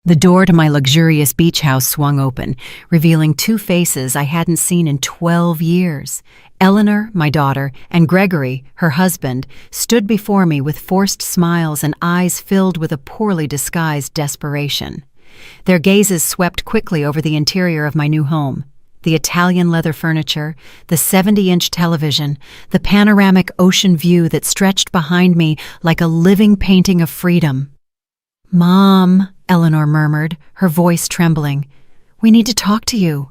The door to my luxurious beach house swung open, revealing two faces I hadn't seen in 12 years. Eleanor, my daughter, and Gregory, her husband, stood before me with forced smiles and eyes filled with a poorly disguised desperation. Their gazes swept quickly over the interior of my new home. The Italian leather furniture, the 70-inch television, the panoramic ocean view that stretched behind me like a living painting of freedom. "Mom," Eleanor murmured, her voice trembling, "we need to talk to you."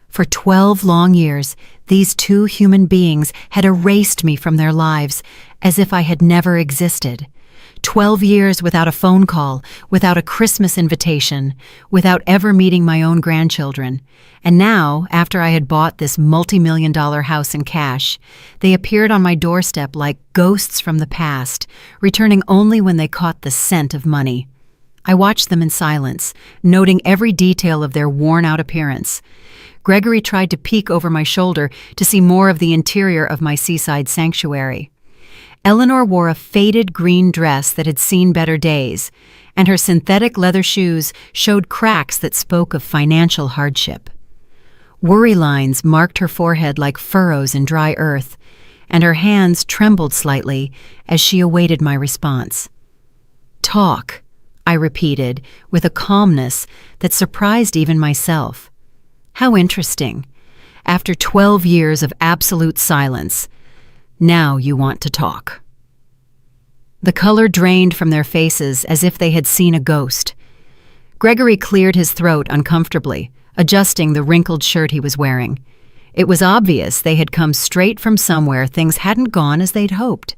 For 12 long years, these two human beings had erased me from their lives, as if I had never existed. 12 years without a phone call, without a Christmas invitation, without ever meeting my own grandchildren. And now, after I had bought this multi-million-dollar house in cash, they appeared on my doorstep like ghosts from the past, returning only when they caught the scent of money. I watched them in silence, noting every detail of their worn-out appearance. Gregory tried to peek over my shoulder to see more of the interior of my seaside sanctuary. Eleanor wore a faded green dress that had seen better days, and her synthetic leather shoes showed cracks that spoke of financial hardship. Worry lines marked her forehead like furrows in dry earth, and her hands trembled slightly as she awaited my response. "Talk," I repeated with a calmness that surprised even myself. How interesting. After 12 years of absolute silence, now you want to talk. The color drained from their faces as if they had seen a ghost. Gregory cleared his throat uncomfortably, adjusting the wrinkled shirt he was wearing. It was obvious they had come straight from somewhere things hadn't gone as they'd hoped.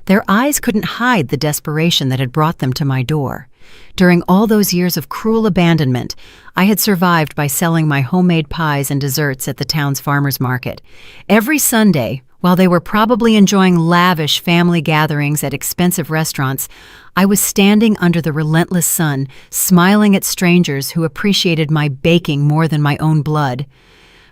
Their eyes couldn't hide the desperation that had brought them to my door. During all those years of cruel abandonment, I had survived by selling my homemade pies and desserts at the town's farmers market. Every Sunday, while they were probably enjoying lavish family gatherings at expensive restaurants, I was standing under the relentless sun, smiling at strangers who appreciated my baking more than my own blood.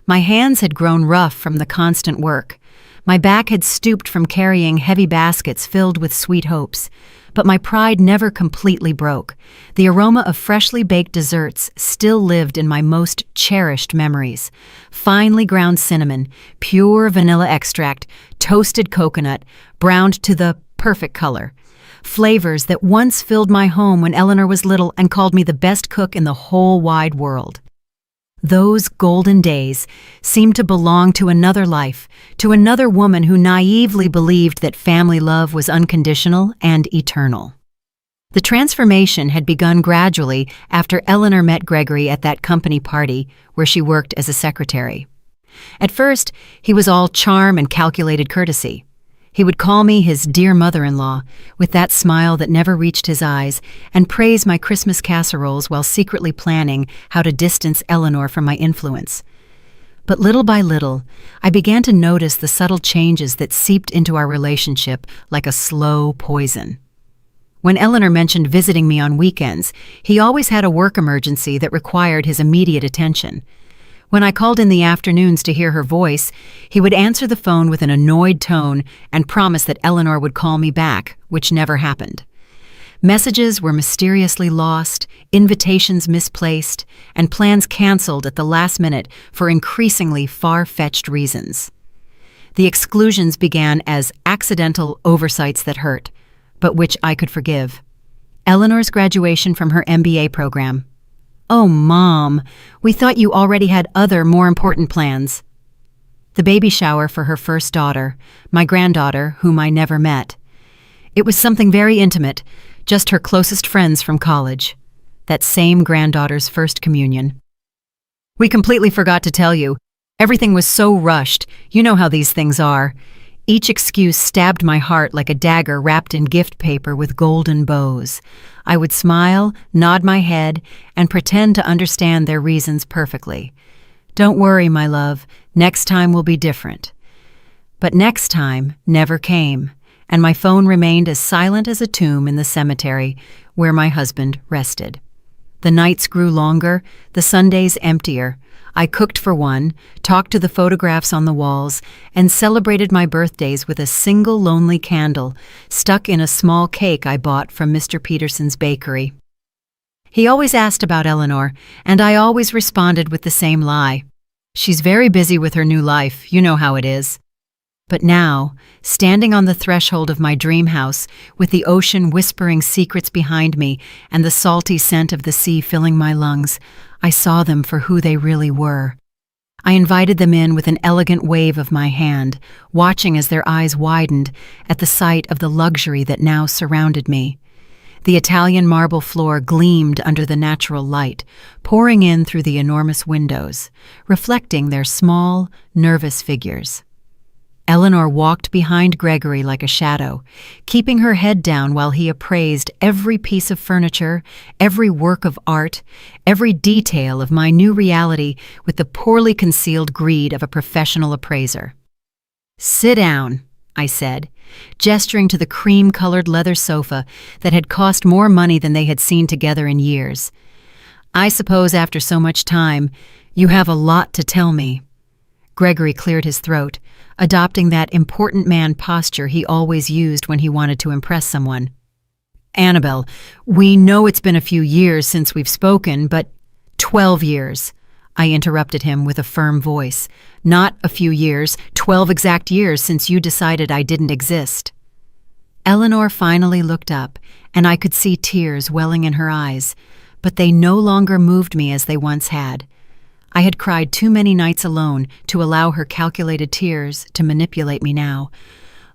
My hands had grown rough from the constant work. My back had stooped from carrying heavy baskets filled with sweet hopes. But my pride never completely broke. The aroma of freshly baked desserts still lived in my most cherished memories. Finely ground cinnamon, pure vanilla extract, toasted coconut, browned to the perfect color. Flavors that once filled my home when Eleanor was little and called me the best cook in the whole wide world. Those golden days seemed to belong to another life, to another woman who naively believed that family love was unconditional and eternal. The transformation had begun gradually after Eleanor met Gregory at that company party where she worked as a secretary. At first, he was all charm and calculated courtesy. He would call me his dear mother-in-law, with that smile that never reached his eyes, and praise my Christmas casseroles while secretly planning how to distance Eleanor from my influence. But little by little, I began to notice the subtle changes that seeped into our relationship like a slow poison. When Eleanor mentioned visiting me on weekends, he always had a work emergency that required his immediate attention. When I called in the afternoons to hear her voice, he would answer the phone with an annoyed tone and promise that Eleanor would call me back, which never happened. Messages were mysteriously lost, invitations misplaced, and plans canceled at the last minute for increasingly far-fetched reasons. The exclusions began as accidental oversights that hurt, but which I could forgive. Eleanor's graduation from her MBA program. "Oh, Mom, we thought you already had other, more important plans." The baby shower for her first daughter, my granddaughter, whom I never met. It was something very intimate, just her closest friends from college. That same granddaughter's first communion. "We completely forgot to tell you. Everything was so rushed. You know how these things are." Each excuse stabbed my heart like a dagger wrapped in gift paper with golden bows. I would smile, nod my head, and pretend to understand their reasons perfectly. "Don't worry, my love, next time will be different." But next time never came, and my phone remained as silent as a tomb in the cemetery where my husband rested. The nights grew longer, the Sundays emptier. I cooked for one, talked to the photographs on the walls, and celebrated my birthdays with a single lonely candle stuck in a small cake I bought from Mr. Peterson's bakery. He always asked about Eleanor, and I always responded with the same lie. She's very busy with her new life, you know how it is. But now, standing on the threshold of my dream house, with the ocean whispering secrets behind me and the salty scent of the sea filling my lungs, I saw them for who they really were. I invited them in with an elegant wave of my hand, watching as their eyes widened at the sight of the luxury that now surrounded me. The Italian marble floor gleamed under the natural light, pouring in through the enormous windows, reflecting their small, nervous figures. Eleanor walked behind Gregory like a shadow, keeping her head down while he appraised every piece of furniture, every work of art, every detail of my new reality with the poorly concealed greed of a professional appraiser. "Sit down," I said, gesturing to the cream-colored leather sofa that had cost more money than they had seen together in years. "I suppose after so much time, you have a lot to tell me." Gregory cleared his throat, adopting that important man posture he always used when he wanted to impress someone. "Annabelle, we know it's been a few years since we've spoken, but 12 years. I interrupted him with a firm voice. "Not a few years, 12 exact years since you decided I didn't exist." Eleanor finally looked up, and I could see tears welling in her eyes, but they no longer moved me as they once had. I had cried too many nights alone to allow her calculated tears to manipulate me now.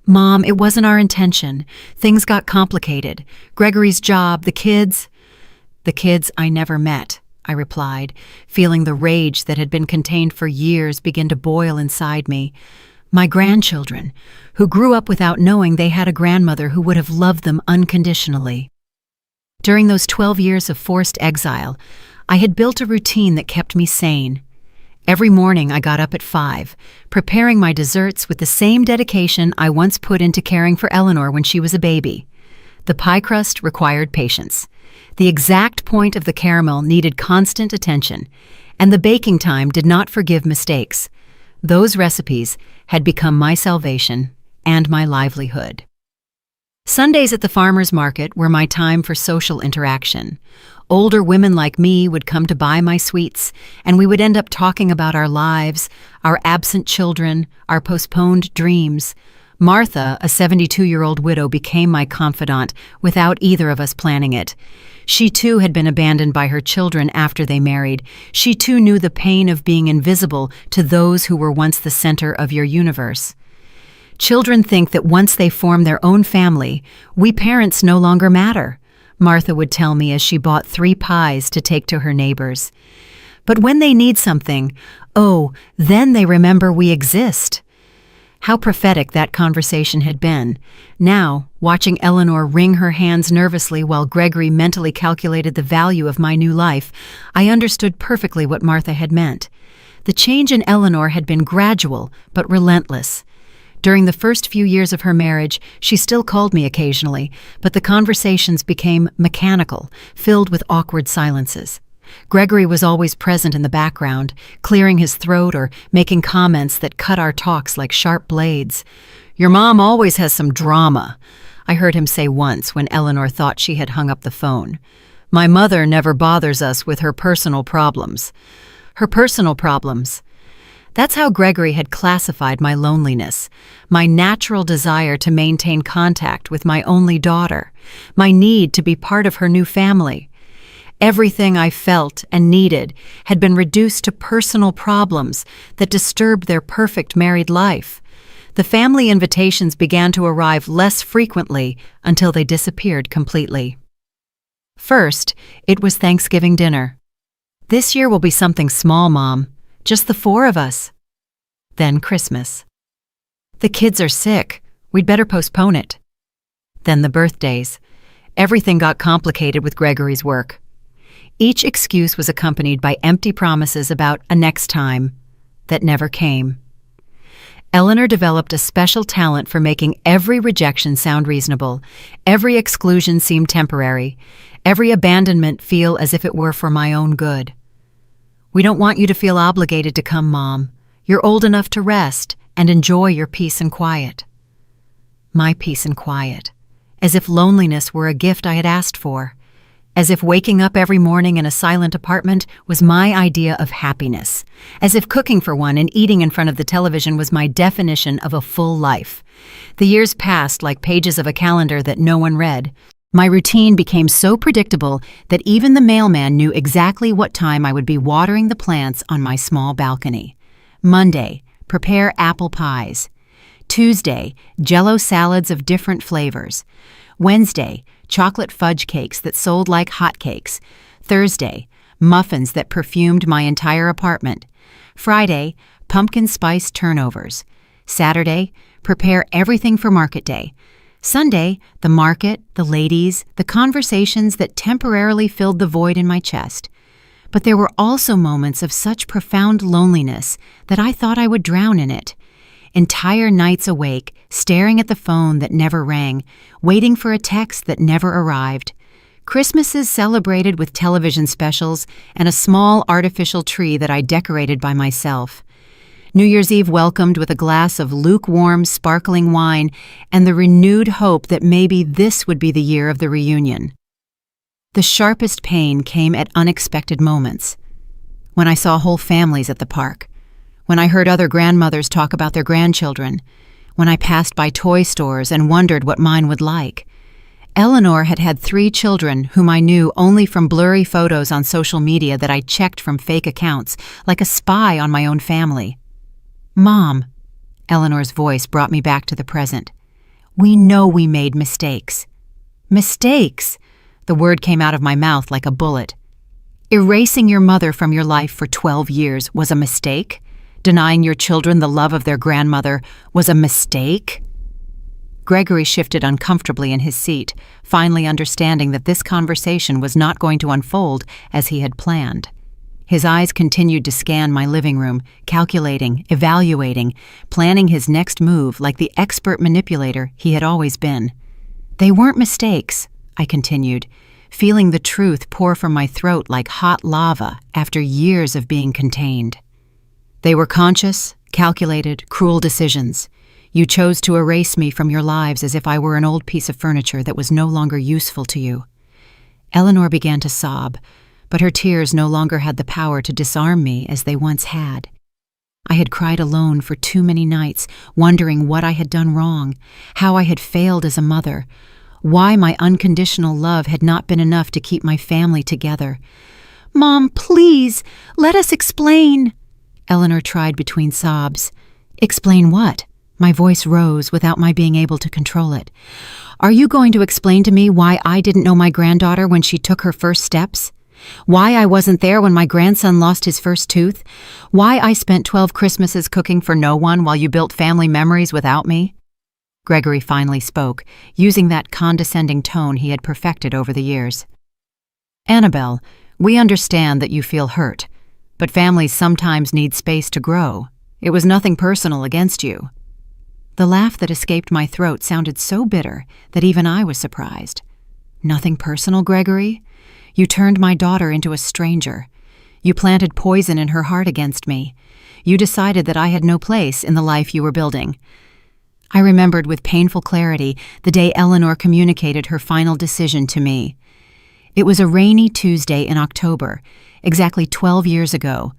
"Mom, it wasn't our intention. Things got complicated. Gregory's job, the kids—" "The kids I never met," I replied, feeling the rage that had been contained for years begin to boil inside me. "My grandchildren, who grew up without knowing they had a grandmother who would have loved them unconditionally." During those 12 years of forced exile, I had built a routine that kept me sane. Every morning I got up at 5, preparing my desserts with the same dedication I once put into caring for Eleanor when she was a baby. The pie crust required patience. The exact point of the caramel needed constant attention, and the baking time did not forgive mistakes. Those recipes had become my salvation and my livelihood. Sundays at the farmer's market were my time for social interaction. Older women like me would come to buy my sweets, and we would end up talking about our lives, our absent children, our postponed dreams. Martha, a 72-year-old widow, became my confidant without either of us planning it. She too had been abandoned by her children after they married. She too knew the pain of being invisible to those who were once the center of your universe. Children think that once they form their own family, we parents no longer matter, Martha would tell me as she bought 3 pies to take to her neighbors. But when they need something, oh, then they remember we exist. How prophetic that conversation had been. Now, watching Eleanor wring her hands nervously while Gregory mentally calculated the value of my new life, I understood perfectly what Martha had meant. The change in Eleanor had been gradual, but relentless. During the first few years of her marriage, she still called me occasionally, but the conversations became mechanical, filled with awkward silences. Gregory was always present in the background, clearing his throat or making comments that cut our talks like sharp blades. "Your mom always has some drama," I heard him say once when Eleanor thought she had hung up the phone. "My mother never bothers us with her personal problems." Her personal problems. That's how Gregory had classified my loneliness, my natural desire to maintain contact with my only daughter, my need to be part of her new family. Everything I felt and needed had been reduced to personal problems that disturbed their perfect married life. The family invitations began to arrive less frequently until they disappeared completely. First, it was Thanksgiving dinner. "This year will be something small, Mom. Just the 4 of us." Then Christmas. "The kids are sick. We'd better postpone it." Then the birthdays. Everything got complicated with Gregory's work. Each excuse was accompanied by empty promises about a next time that never came. Eleanor developed a special talent for making every rejection sound reasonable, every exclusion seem temporary, every abandonment feel as if it were for my own good. "We don't want you to feel obligated to come, Mom. You're old enough to rest and enjoy your peace and quiet." My peace and quiet, as if loneliness were a gift I had asked for. As if waking up every morning in a silent apartment was my idea of happiness. As if cooking for one and eating in front of the television was my definition of a full life. The years passed like pages of a calendar that no one read. My routine became so predictable that even the mailman knew exactly what time I would be watering the plants on my small balcony. Monday, prepare apple pies. Tuesday, Jell-O salads of different flavors. Wednesday, chocolate fudge cakes that sold like hotcakes. Thursday, muffins that perfumed my entire apartment. Friday, pumpkin spice turnovers. Saturday, prepare everything for market day. Sunday, the market, the ladies, the conversations that temporarily filled the void in my chest. But there were also moments of such profound loneliness that I thought I would drown in it. Entire nights awake, staring at the phone that never rang, waiting for a text that never arrived. Christmases celebrated with television specials and a small artificial tree that I decorated by myself. New Year's Eve welcomed with a glass of lukewarm, sparkling wine and the renewed hope that maybe this would be the year of the reunion. The sharpest pain came at unexpected moments. When I saw whole families at the park. When I heard other grandmothers talk about their grandchildren, when I passed by toy stores and wondered what mine would like. Eleanor had had 3 children whom I knew only from blurry photos on social media that I checked from fake accounts, like a spy on my own family. Mom, Eleanor's voice brought me back to the present. We know we made mistakes. Mistakes! The word came out of my mouth like a bullet. Erasing your mother from your life for 12 years was a mistake? Denying your children the love of their grandmother was a mistake? Gregory shifted uncomfortably in his seat, finally understanding that this conversation was not going to unfold as he had planned. His eyes continued to scan my living room, calculating, evaluating, planning his next move like the expert manipulator he had always been. They weren't mistakes, I continued, feeling the truth pour from my throat like hot lava after years of being contained. They were conscious, calculated, cruel decisions. You chose to erase me from your lives as if I were an old piece of furniture that was no longer useful to you. Eleanor began to sob, but her tears no longer had the power to disarm me as they once had. I had cried alone for too many nights, wondering what I had done wrong, how I had failed as a mother, why my unconditional love had not been enough to keep my family together. Mom, please, let us explain. Eleanor tried between sobs. Explain what? My voice rose without my being able to control it. Are you going to explain to me why I didn't know my granddaughter when she took her first steps? Why I wasn't there when my grandson lost his first tooth? Why I spent 12 Christmases cooking for no one while you built family memories without me? Gregory finally spoke, using that condescending tone he had perfected over the years. Annabelle, we understand that you feel hurt. But families sometimes need space to grow. It was nothing personal against you. The laugh that escaped my throat sounded so bitter that even I was surprised. Nothing personal, Gregory? You turned my daughter into a stranger. You planted poison in her heart against me. You decided that I had no place in the life you were building. I remembered with painful clarity the day Eleanor communicated her final decision to me. It was a rainy Tuesday in October, exactly 12 years ago.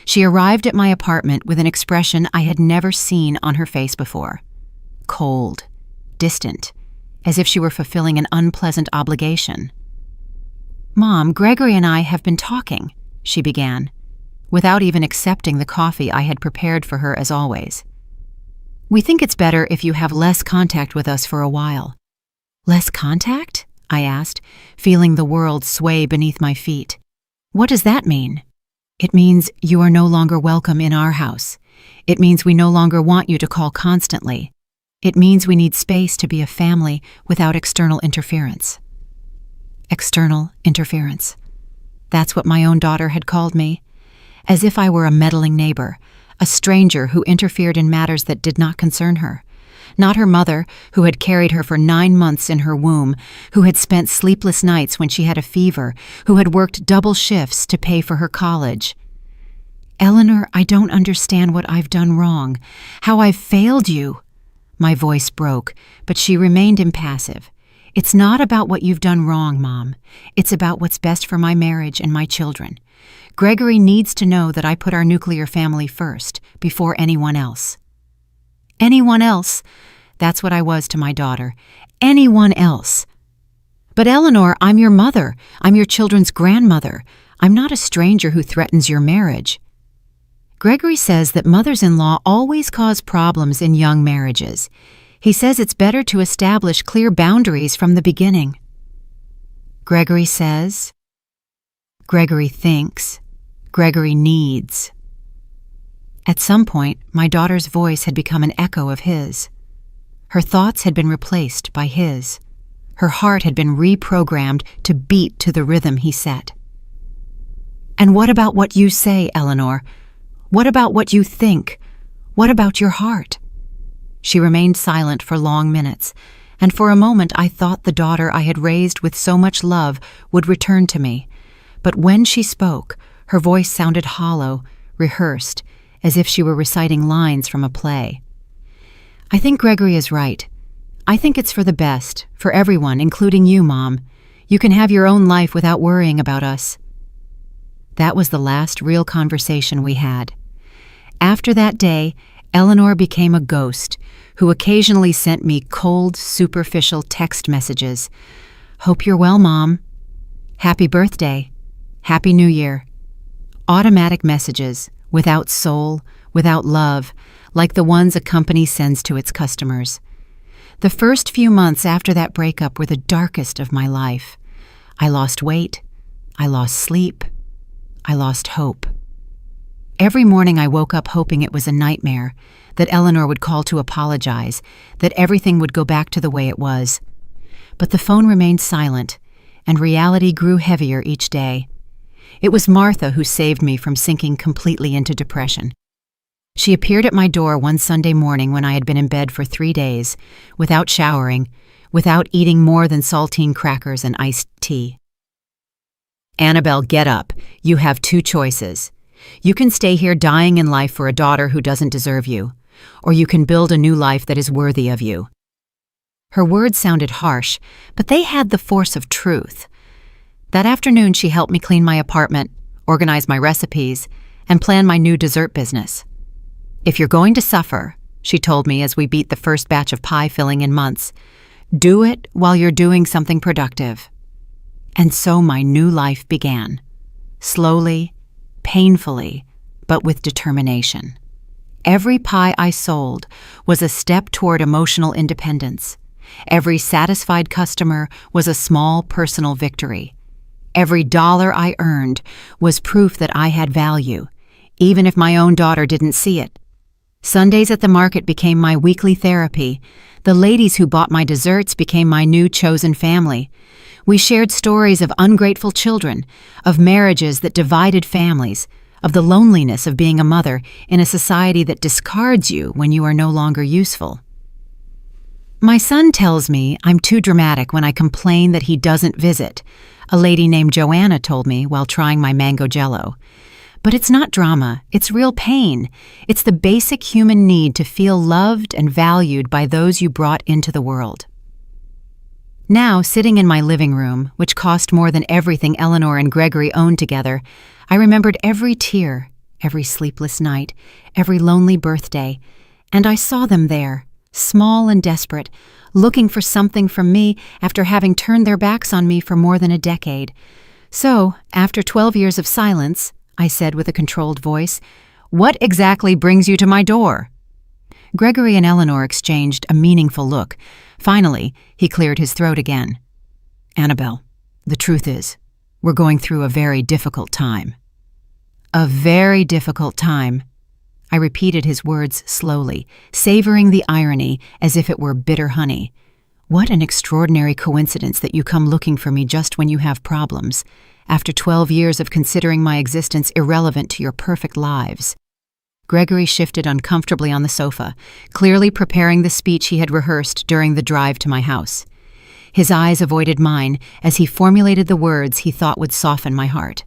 She arrived at my apartment with an expression I had never seen on her face before. Cold, distant, as if she were fulfilling an unpleasant obligation. Mom, Gregory and I have been talking, she began, without even accepting the coffee I had prepared for her as always. We think it's better if you have less contact with us for a while. Less contact? I asked, feeling the world sway beneath my feet. What does that mean? It means you are no longer welcome in our house. It means we no longer want you to call constantly. It means we need space to be a family without external interference. External interference. That's what my own daughter had called me. As if I were a meddling neighbor, a stranger who interfered in matters that did not concern her. Not her mother, who had carried her for 9 months in her womb, who had spent sleepless nights when she had a fever, who had worked double shifts to pay for her college. Eleanor, I don't understand what I've done wrong, how I've failed you. My voice broke, but she remained impassive. It's not about what you've done wrong, Mom. It's about what's best for my marriage and my children. Gregory needs to know that I put our nuclear family first, before anyone else. Anyone else? That's what I was to my daughter. Anyone else. But Eleanor, I'm your mother. I'm your children's grandmother. I'm not a stranger who threatens your marriage. Gregory says that mothers-in-law always cause problems in young marriages. He says it's better to establish clear boundaries from the beginning. Gregory says, Gregory thinks, Gregory needs. At some point, my daughter's voice had become an echo of his. Her thoughts had been replaced by his. Her heart had been reprogrammed to beat to the rhythm he set. And what about what you say, Eleanor? What about what you think? What about your heart? She remained silent for long minutes, and for a moment I thought the daughter I had raised with so much love would return to me. But when she spoke, her voice sounded hollow, rehearsed, as if she were reciting lines from a play. I think Gregory is right. I think it's for the best, for everyone, including you, Mom. You can have your own life without worrying about us. That was the last real conversation we had. After that day, Eleanor became a ghost who occasionally sent me cold, superficial text messages. Hope you're well, Mom. Happy birthday. Happy New Year. Automatic messages, without soul, without love, like the ones a company sends to its customers. The first few months after that breakup were the darkest of my life. I lost weight. I lost sleep. I lost hope. Every morning I woke up hoping it was a nightmare, that Eleanor would call to apologize, that everything would go back to the way it was. But the phone remained silent, and reality grew heavier each day. It was Martha who saved me from sinking completely into depression. She appeared at my door one Sunday morning when I had been in bed for 3 days, without showering, without eating more than saltine crackers and iced tea. Annabelle, get up. You have 2 choices. You can stay here dying in life for a daughter who doesn't deserve you, or you can build a new life that is worthy of you. Her words sounded harsh, but they had the force of truth. That afternoon she helped me clean my apartment, organize my recipes, and plan my new dessert business. If you're going to suffer, she told me as we beat the first batch of pie filling in months, do it while you're doing something productive. And so my new life began. Slowly, painfully, but with determination. Every pie I sold was a step toward emotional independence. Every satisfied customer was a small personal victory. Every dollar I earned was proof that I had value, even if my own daughter didn't see it. Sundays at the market became my weekly therapy. The ladies who bought my desserts became my new chosen family. We shared stories of ungrateful children, of marriages that divided families, of the loneliness of being a mother in a society that discards you when you are no longer useful. My son tells me I'm too dramatic when I complain that he doesn't visit, a lady named Joanna told me while trying my mango jello. But it's not drama, it's real pain. It's the basic human need to feel loved and valued by those you brought into the world. Now, sitting in my living room, which cost more than everything Eleanor and Gregory owned together, I remembered every tear, every sleepless night, every lonely birthday, and I saw them there, small and desperate, looking for something from me after having turned their backs on me for more than a decade. So, after 12 years of silence, I said with a controlled voice, "What exactly brings you to my door?" Gregory and Eleanor exchanged a meaningful look. Finally, he cleared his throat again. "Annabelle, the truth is, we're going through a very difficult time." "A very difficult time." I repeated his words slowly, savoring the irony as if it were bitter honey. What an extraordinary coincidence that you come looking for me just when you have problems, after 12 years of considering my existence irrelevant to your perfect lives. Gregory shifted uncomfortably on the sofa, clearly preparing the speech he had rehearsed during the drive to my house. His eyes avoided mine as he formulated the words he thought would soften my heart.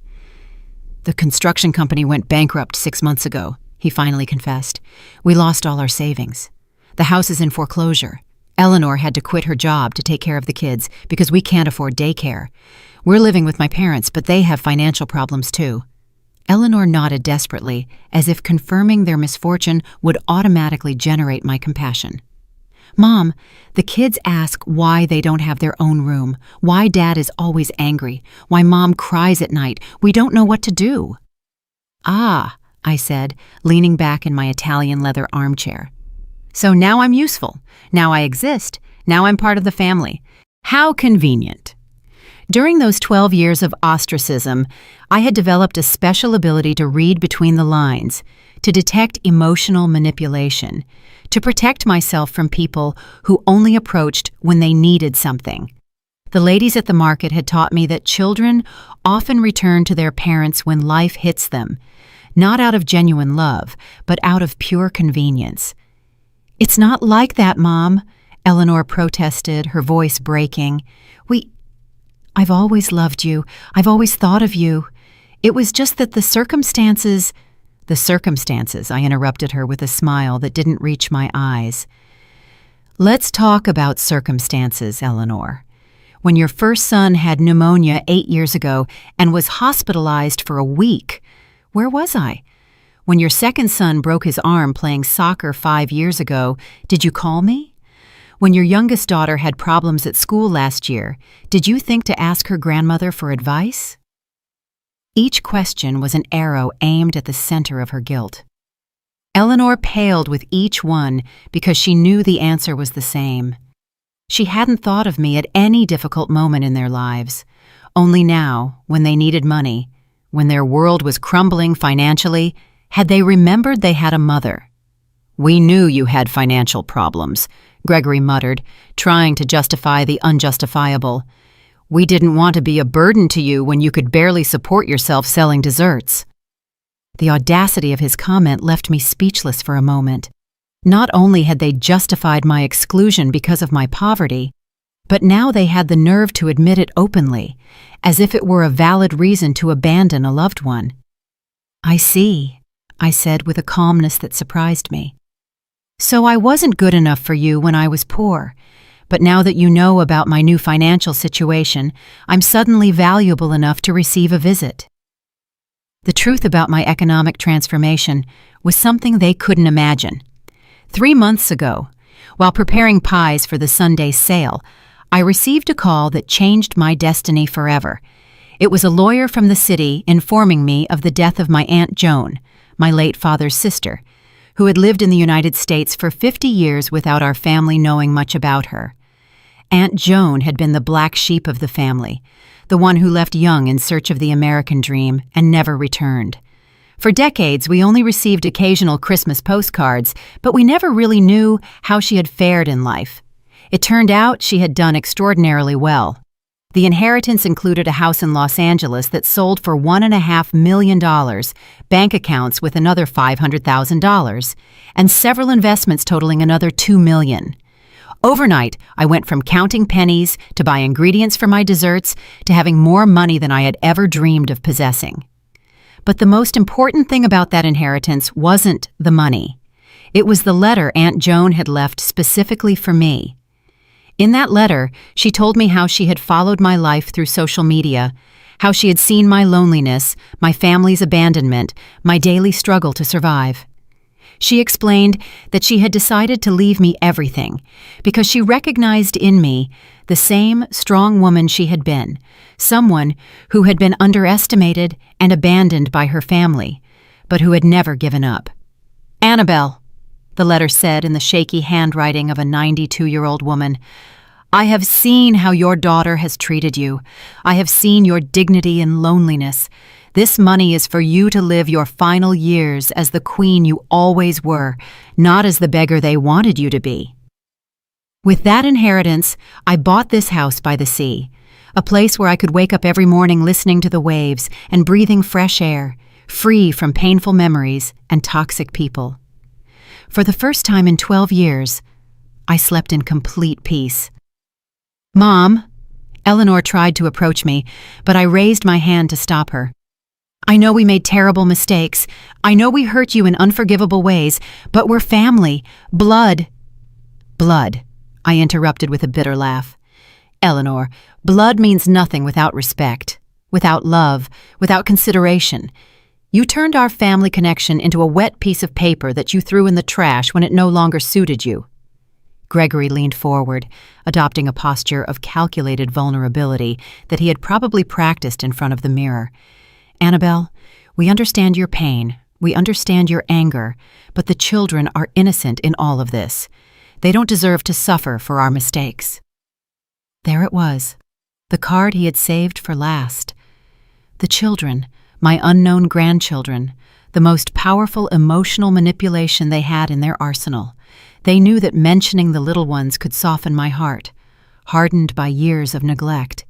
"The construction company went bankrupt 6 months ago," he finally confessed. "We lost all our savings. The house is in foreclosure. Eleanor had to quit her job to take care of the kids because we can't afford daycare. We're living with my parents, but they have financial problems too. Eleanor nodded desperately, as if confirming their misfortune would automatically generate my compassion. Mom, the kids ask why they don't have their own room, why Dad is always angry, why Mom cries at night. We don't know what to do. Ah, I said, leaning back in my Italian leather armchair. So now I'm useful. Now I exist. Now I'm part of the family. How convenient. During those 12 years of ostracism, I had developed a special ability to read between the lines, to detect emotional manipulation, to protect myself from people who only approached when they needed something. The ladies at the market had taught me that children often return to their parents when life hits them, not out of genuine love, but out of pure convenience. "It's not like that, Mom," Eleanor protested, her voice breaking. I've always loved you. I've always thought of you. It was just that the circumstances, I interrupted her with a smile that didn't reach my eyes. Let's talk about circumstances, Eleanor. When your first son had pneumonia 8 years ago and was hospitalized for a week, where was I? When your second son broke his arm playing soccer 5 years ago, did you call me? When your youngest daughter had problems at school last year, did you think to ask her grandmother for advice? Each question was an arrow aimed at the center of her guilt. Eleanor paled with each one because she knew the answer was the same. She hadn't thought of me at any difficult moment in their lives. Only now, when they needed money, when their world was crumbling financially, had they remembered they had a mother. "We knew you had financial problems," Gregory muttered, trying to justify the unjustifiable. "We didn't want to be a burden to you when you could barely support yourself selling desserts." The audacity of his comment left me speechless for a moment. Not only had they justified my exclusion because of my poverty, but now they had the nerve to admit it openly, as if it were a valid reason to abandon a loved one. "I see," I said with a calmness that surprised me. "So I wasn't good enough for you when I was poor, but now that you know about my new financial situation, I'm suddenly valuable enough to receive a visit." The truth about my economic transformation was something they couldn't imagine. 3 months ago, while preparing pies for the Sunday sale, I received a call that changed my destiny forever. It was a lawyer from the city informing me of the death of my Aunt Joan, my late father's sister, who had lived in the United States for 50 years without our family knowing much about her. Aunt Joan had been the black sheep of the family, the one who left young in search of the American dream and never returned. For decades, we only received occasional Christmas postcards, but we never really knew how she had fared in life. It turned out she had done extraordinarily well. The inheritance included a house in Los Angeles that sold for $1.5 million, bank accounts with another $500,000, and several investments totaling another $2 million. Overnight, I went from counting pennies to buy ingredients for my desserts to having more money than I had ever dreamed of possessing. But the most important thing about that inheritance wasn't the money. It was the letter Aunt Joan had left specifically for me. In that letter, she told me how she had followed my life through social media, how she had seen my loneliness, my family's abandonment, my daily struggle to survive. She explained that she had decided to leave me everything because she recognized in me the same strong woman she had been, someone who had been underestimated and abandoned by her family, but who had never given up. "Annabelle," the letter said in the shaky handwriting of a 92-year-old woman, "I have seen how your daughter has treated you. I have seen your dignity in loneliness. This money is for you to live your final years as the queen you always were, not as the beggar they wanted you to be." With that inheritance, I bought this house by the sea, a place where I could wake up every morning listening to the waves and breathing fresh air, free from painful memories and toxic people. For the first time in 12 years, I slept in complete peace. "Mom," Eleanor tried to approach me, but I raised my hand to stop her. "I know we made terrible mistakes. I know we hurt you in unforgivable ways, but we're family. Blood." "Blood," I interrupted with a bitter laugh. Eleanor, blood means nothing without respect, without love, without consideration. You turned our family connection into a wet piece of paper that you threw in the trash when it no longer suited you. Gregory leaned forward, adopting a posture of calculated vulnerability that he had probably practiced in front of the mirror. Annabelle, we understand your pain, we understand your anger, but the children are innocent in all of this. They don't deserve to suffer for our mistakes. There it was, the card he had saved for last. The children, my unknown grandchildren, the most powerful emotional manipulation they had in their arsenal. They knew that mentioning the little ones could soften my heart, hardened by years of neglect.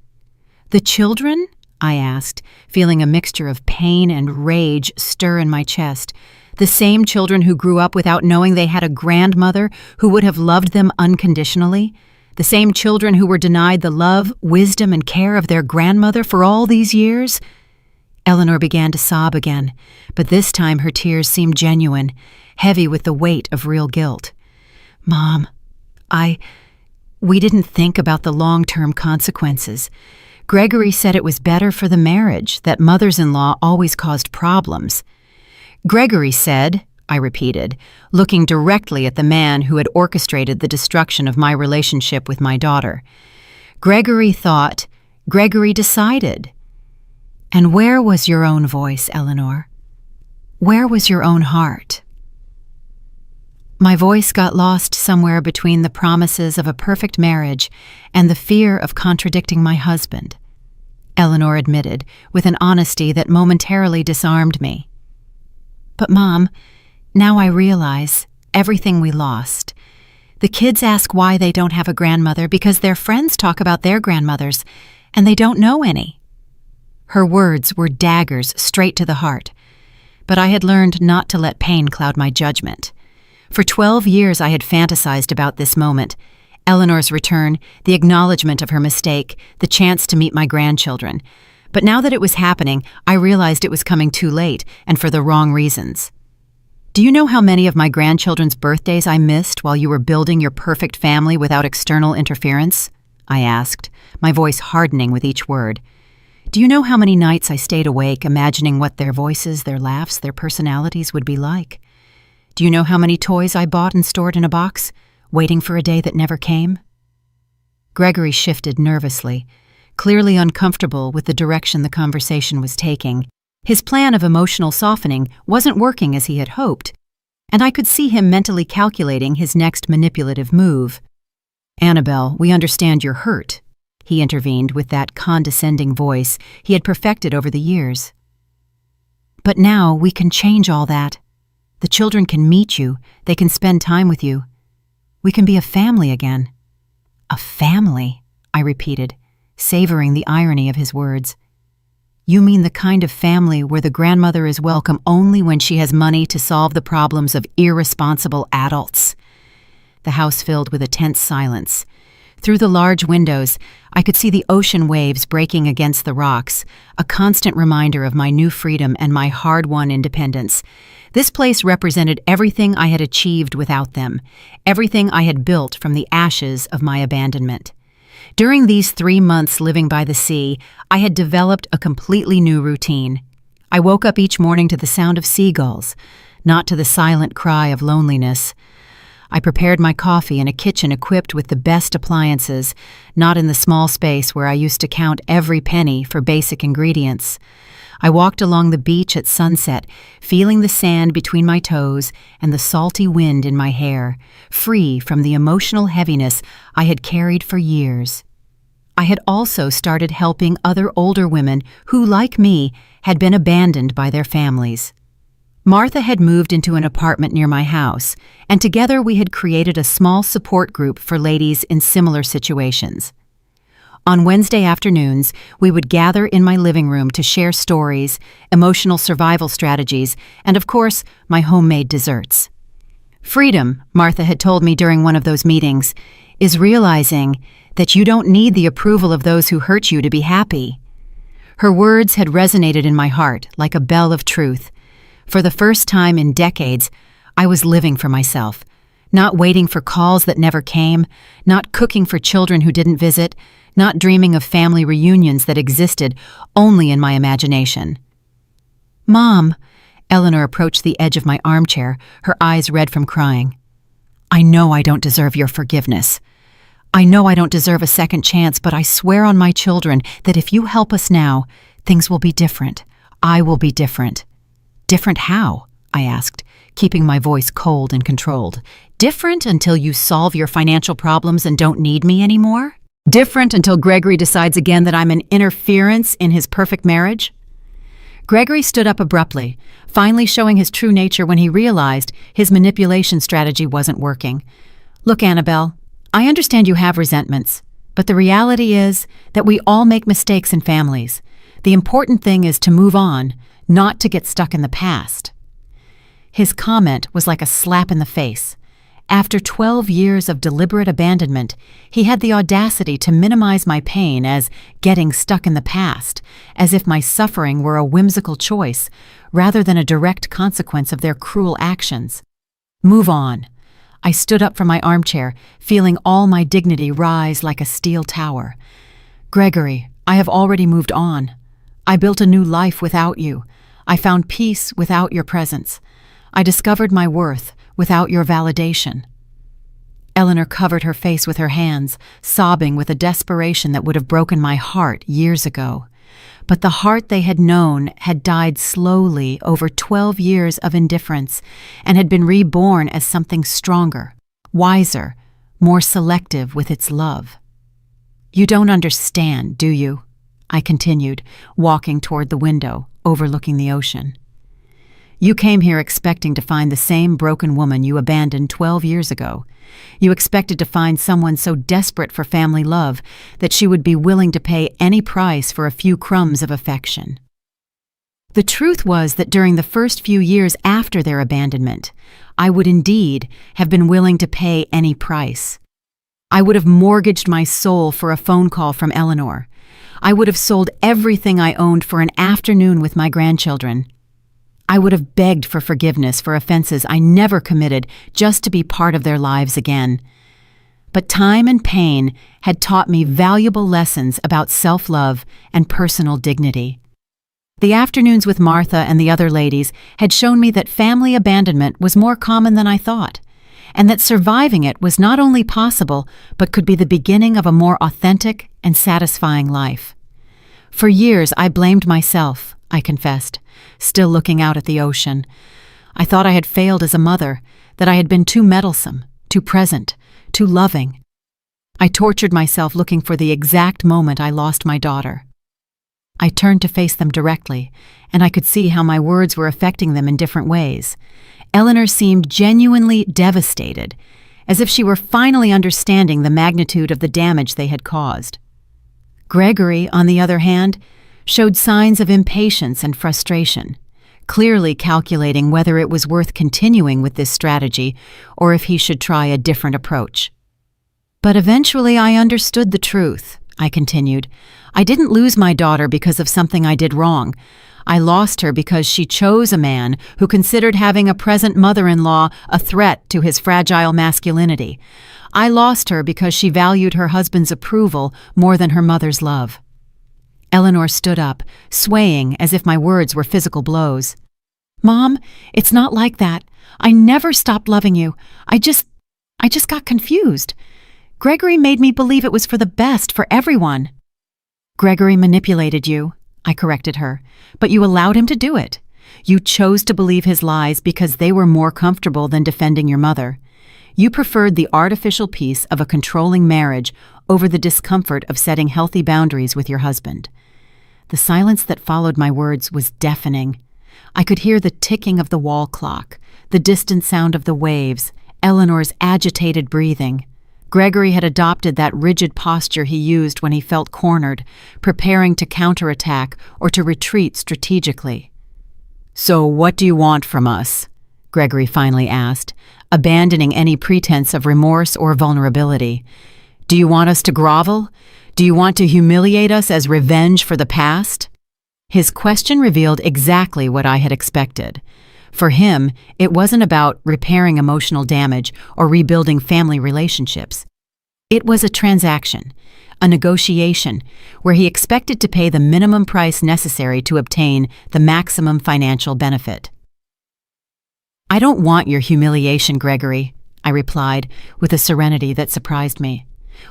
The children? I asked, feeling a mixture of pain and rage stir in my chest. The same children who grew up without knowing they had a grandmother who would have loved them unconditionally? The same children who were denied the love, wisdom, and care of their grandmother for all these years? Eleanor began to sob again, but this time her tears seemed genuine, heavy with the weight of real guilt. Mom, we didn't think about the long-term consequences. Gregory said it was better for the marriage, that mothers-in-law always caused problems. Gregory said, I repeated, looking directly at the man who had orchestrated the destruction of my relationship with my daughter. Gregory thought, Gregory decided. And where was your own voice, Eleanor? Where was your own heart? My voice got lost somewhere between the promises of a perfect marriage and the fear of contradicting my husband, Eleanor admitted, with an honesty that momentarily disarmed me. But Mom, now I realize everything we lost. The kids ask why they don't have a grandmother because their friends talk about their grandmothers, and they don't know any. Her words were daggers straight to the heart, but I had learned not to let pain cloud my judgment. For 12 years I had fantasized about this moment, Eleanor's return, the acknowledgement of her mistake, the chance to meet my grandchildren. But now that it was happening, I realized it was coming too late, and for the wrong reasons. Do you know how many of my grandchildren's birthdays I missed while you were building your perfect family without external interference? I asked, my voice hardening with each word. Do you know how many nights I stayed awake imagining what their voices, their laughs, their personalities would be like? Do you know how many toys I bought and stored in a box, waiting for a day that never came? Gregory shifted nervously, clearly uncomfortable with the direction the conversation was taking. His plan of emotional softening wasn't working as he had hoped, and I could see him mentally calculating his next manipulative move. Annabelle, we understand you're hurt, he intervened with that condescending voice he had perfected over the years. But now we can change all that. The children can meet you, they can spend time with you. We can be a family again. A family, I repeated, savoring the irony of his words. You mean the kind of family where the grandmother is welcome only when she has money to solve the problems of irresponsible adults? The house filled with a tense silence. Through the large windows, I could see the ocean waves breaking against the rocks, a constant reminder of my new freedom and my hard-won independence. This place represented everything I had achieved without them, everything I had built from the ashes of my abandonment. During these 3 months living by the sea, I had developed a completely new routine. I woke up each morning to the sound of seagulls, not to the silent cry of loneliness. I prepared my coffee in a kitchen equipped with the best appliances, not in the small space where I used to count every penny for basic ingredients. I walked along the beach at sunset, feeling the sand between my toes and the salty wind in my hair, free from the emotional heaviness I had carried for years. I had also started helping other older women who, like me, had been abandoned by their families. Martha had moved into an apartment near my house, and together we had created a small support group for ladies in similar situations. On Wednesday afternoons, we would gather in my living room to share stories, emotional survival strategies, and of course, my homemade desserts. Freedom, Martha had told me during one of those meetings, is realizing that you don't need the approval of those who hurt you to be happy. Her words had resonated in my heart like a bell of truth. For the first time in decades, I was living for myself, not Not waiting for calls that never came, not cooking for children who didn't visit, not dreaming of family reunions that existed only in my imagination. "Mom," Eleanor approached the edge of my armchair, her eyes red from crying. "I know I don't deserve your forgiveness. I know I don't deserve a second chance, but I swear on my children that if you help us now, things will be different. I will be different." "Different how?" I asked, keeping my voice cold and controlled. "Different until you solve your financial problems and don't need me anymore? Different until Gregory decides again that I'm an interference in his perfect marriage?" Gregory stood up abruptly, finally showing his true nature when he realized his manipulation strategy wasn't working. "Look, Annabelle, I understand you have resentments, but the reality is that we all make mistakes in families. The important thing is to move on, not to get stuck in the past." His comment was like a slap in the face. After 12 years of deliberate abandonment, he had the audacity to minimize my pain as getting stuck in the past, as if my suffering were a whimsical choice rather than a direct consequence of their cruel actions. "Move on." I stood up from my armchair, feeling all my dignity rise like a steel tower. "Gregory, I have already moved on. I built a new life without you. I found peace without your presence. I discovered my worth without your validation." Eleanor covered her face with her hands, sobbing with a desperation that would have broken my heart years ago. But the heart they had known had died slowly over 12 years of indifference and had been reborn as something stronger, wiser, more selective with its love. "You don't understand, do you?" I continued, walking toward the window, overlooking the ocean. "You came here expecting to find the same broken woman you abandoned 12 years ago. You expected to find someone so desperate for family love that she would be willing to pay any price for a few crumbs of affection." The truth was that during the first few years after their abandonment, I would indeed have been willing to pay any price. I would have mortgaged my soul for a phone call from Eleanor. I would have sold everything I owned for an afternoon with my grandchildren. I would have begged for forgiveness for offenses I never committed just to be part of their lives again. But time and pain had taught me valuable lessons about self-love and personal dignity. The afternoons with Martha and the other ladies had shown me that family abandonment was more common than I thought, and that surviving it was not only possible, but could be the beginning of a more authentic and satisfying life. For years I blamed myself, I confessed, still looking out at the ocean. I thought I had failed as a mother, that I had been too meddlesome, too present, too loving. I tortured myself looking for the exact moment I lost my daughter. I turned to face them directly, and I could see how my words were affecting them in different ways. Eleanor seemed genuinely devastated, as if she were finally understanding the magnitude of the damage they had caused. Gregory, on the other hand, showed signs of impatience and frustration, clearly calculating whether it was worth continuing with this strategy or if he should try a different approach. "But eventually I understood the truth," I continued. "I didn't lose my daughter because of something I did wrong. I lost her because she chose a man who considered having a present mother-in-law a threat to his fragile masculinity. I lost her because she valued her husband's approval more than her mother's love." Eleanor stood up, swaying as if my words were physical blows. "Mom, it's not like that. I never stopped loving you. I just got confused. Gregory made me believe it was for the best for everyone." "Gregory manipulated you," I corrected her, "but you allowed him to do it. You chose to believe his lies because they were more comfortable than defending your mother. You preferred the artificial peace of a controlling marriage over the discomfort of setting healthy boundaries with your husband." The silence that followed my words was deafening. I could hear the ticking of the wall clock, the distant sound of the waves, Eleanor's agitated breathing. Gregory had adopted that rigid posture he used when he felt cornered, preparing to counterattack or to retreat strategically. "So what do you want from us?" Gregory finally asked, abandoning any pretense of remorse or vulnerability. "Do you want us to grovel? Do you want to humiliate us as revenge for the past?" His question revealed exactly what I had expected. For him, it wasn't about repairing emotional damage or rebuilding family relationships. It was a transaction, a negotiation, where he expected to pay the minimum price necessary to obtain the maximum financial benefit. "I don't want your humiliation, Gregory," I replied with a serenity that surprised me.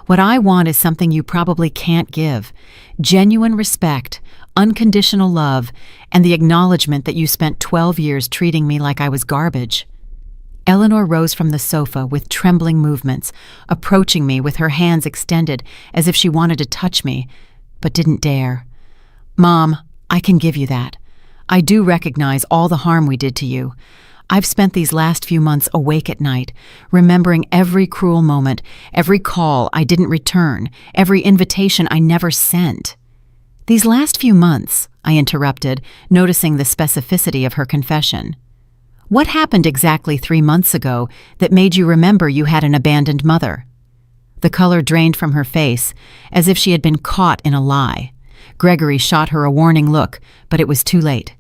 "What I want is something you probably can't give: genuine respect, unconditional love, and the acknowledgement that you spent 12 years treating me like I was garbage." Eleanor rose from the sofa with trembling movements, approaching me with her hands extended as if she wanted to touch me, but didn't dare. "Mom, I can give you that. I do recognize all the harm we did to you. I've spent these last few months awake at night, remembering every cruel moment, every call I didn't return, every invitation I never sent." "These last few months," I interrupted, noticing the specificity of her confession. "What happened exactly 3 months ago that made you remember you had an abandoned mother?" The color drained from her face, as if she had been caught in a lie. Gregory shot her a warning look, but it was too late.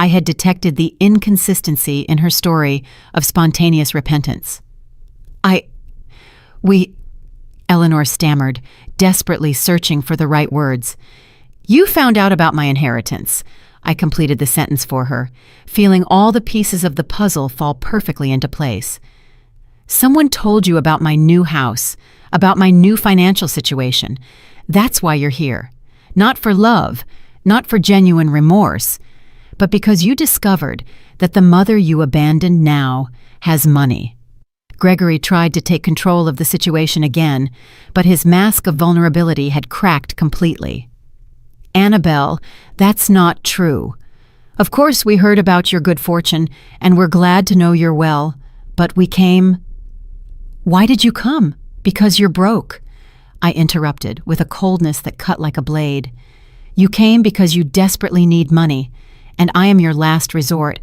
I had detected the inconsistency in her story of spontaneous repentance. We, Eleanor stammered, desperately searching for the right words. "You found out about my inheritance." I completed the sentence for her, feeling all the pieces of the puzzle fall perfectly into place. "Someone told you about my new house, about my new financial situation. That's why you're here. Not for love, not for genuine remorse, but because you discovered that the mother you abandoned now has money." Gregory tried to take control of the situation again, but his mask of vulnerability had cracked completely. "Annabelle, that's not true. Of course we heard about your good fortune, and we're glad to know you're well, but we came—" "Why did you come? Because you're broke," I interrupted with a coldness that cut like a blade. "You came because you desperately need money, and I am your last resort.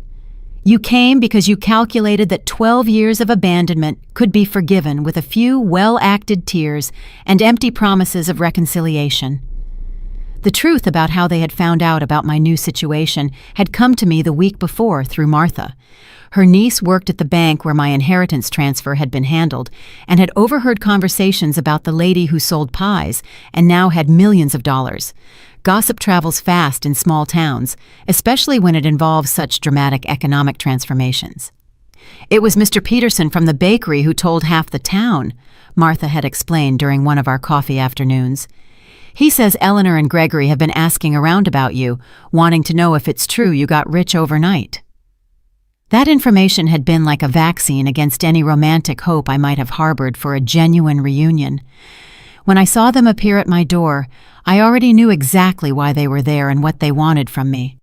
You came because you calculated that 12 years of abandonment could be forgiven with a few well-acted tears and empty promises of reconciliation." The truth about how they had found out about my new situation had come to me the week before through Martha. Her niece worked at the bank where my inheritance transfer had been handled and had overheard conversations about the lady who sold pies and now had millions of dollars. Gossip travels fast in small towns, especially when it involves such dramatic economic transformations. "It was Mr. Peterson from the bakery who told half the town," Martha had explained during one of our coffee afternoons. "He says Eleanor and Gregory have been asking around about you, wanting to know if it's true you got rich overnight." That information had been like a vaccine against any romantic hope I might have harbored for a genuine reunion. When I saw them appear at my door, I already knew exactly why they were there and what they wanted from me.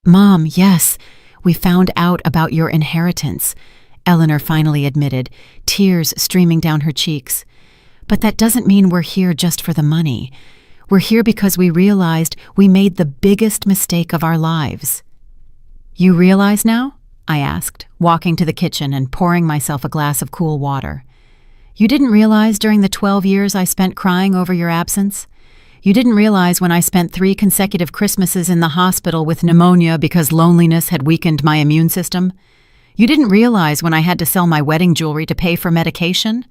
"Mom, yes, we found out about your inheritance," Eleanor finally admitted, tears streaming down her cheeks. "But that doesn't mean we're here just for the money. We're here because we realized we made the biggest mistake of our lives." "You realize now?" I asked, walking to the kitchen and pouring myself a glass of cool water. "You didn't realize during the 12 years I spent crying over your absence? You didn't realize when I spent 3 consecutive Christmases in the hospital with pneumonia because loneliness had weakened my immune system? You didn't realize when I had to sell my wedding jewelry to pay for medication?"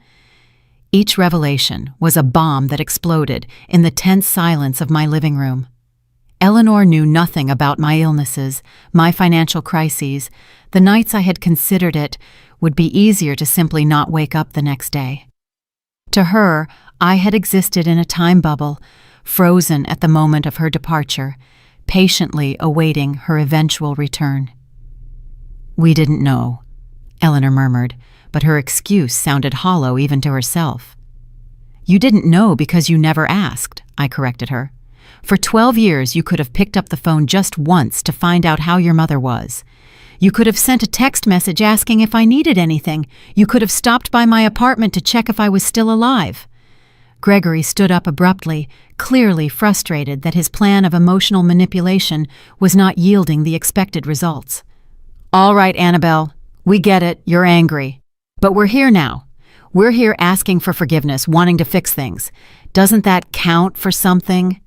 Each revelation was a bomb that exploded in the tense silence of my living room. Eleanor knew nothing about my illnesses, my financial crises, the nights I had considered it would be easier to simply not wake up the next day. To her, I had existed in a time bubble, frozen at the moment of her departure, patiently awaiting her eventual return. "We didn't know," Eleanor murmured, but her excuse sounded hollow even to herself. "You didn't know because you never asked," I corrected her. "For 12 years you could have picked up the phone just once to find out how your mother was. You could have sent a text message asking if I needed anything. You could have stopped by my apartment to check if I was still alive." Gregory stood up abruptly, clearly frustrated that his plan of emotional manipulation was not yielding the expected results. "All right, Annabelle, we get it, you're angry. But we're here now. We're here asking for forgiveness, wanting to fix things. Doesn't that count for something?"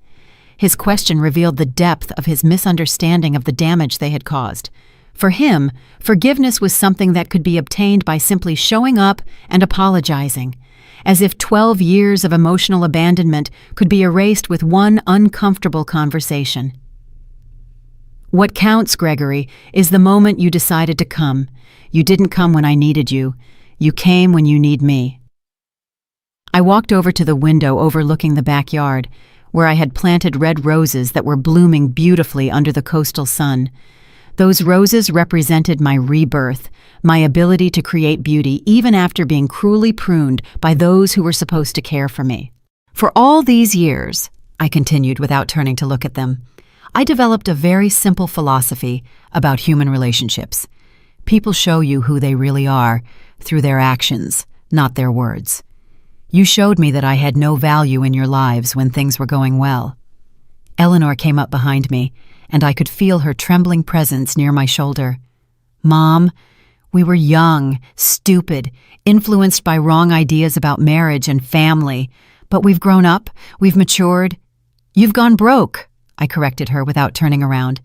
His question revealed the depth of his misunderstanding of the damage they had caused. For him, forgiveness was something that could be obtained by simply showing up and apologizing, as if 12 years of emotional abandonment could be erased with one uncomfortable conversation. What counts, Gregory, is the moment you decided to come. You didn't come when I needed you. You came when you need me. I walked over to the window overlooking the backyard, where I had planted red roses that were blooming beautifully under the coastal sun. Those roses represented my rebirth, my ability to create beauty even after being cruelly pruned by those who were supposed to care for me. For all these years, I continued without turning to look at them, I developed a very simple philosophy about human relationships. People show you who they really are through their actions, not their words. You showed me that I had no value in your lives when things were going well. Eleanor came up behind me, and I could feel her trembling presence near my shoulder. Mom, we were young, stupid, influenced by wrong ideas about marriage and family, but we've grown up, we've matured. You've gone broke, I corrected her without turning around.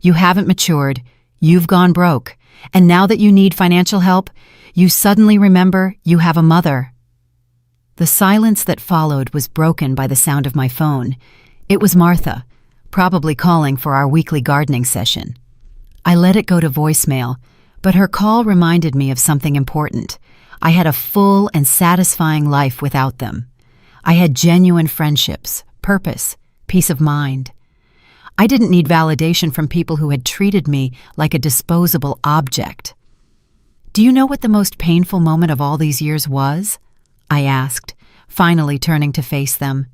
You haven't matured, you've gone broke, and now that you need financial help, you suddenly remember you have a mother. The silence that followed was broken by the sound of my phone. It was Martha, probably calling for our weekly gardening session. I let it go to voicemail, but her call reminded me of something important. I had a full and satisfying life without them. I had genuine friendships, purpose, peace of mind. I didn't need validation from people who had treated me like a disposable object. Do you know what the most painful moment of all these years was? I asked, finally turning to face them.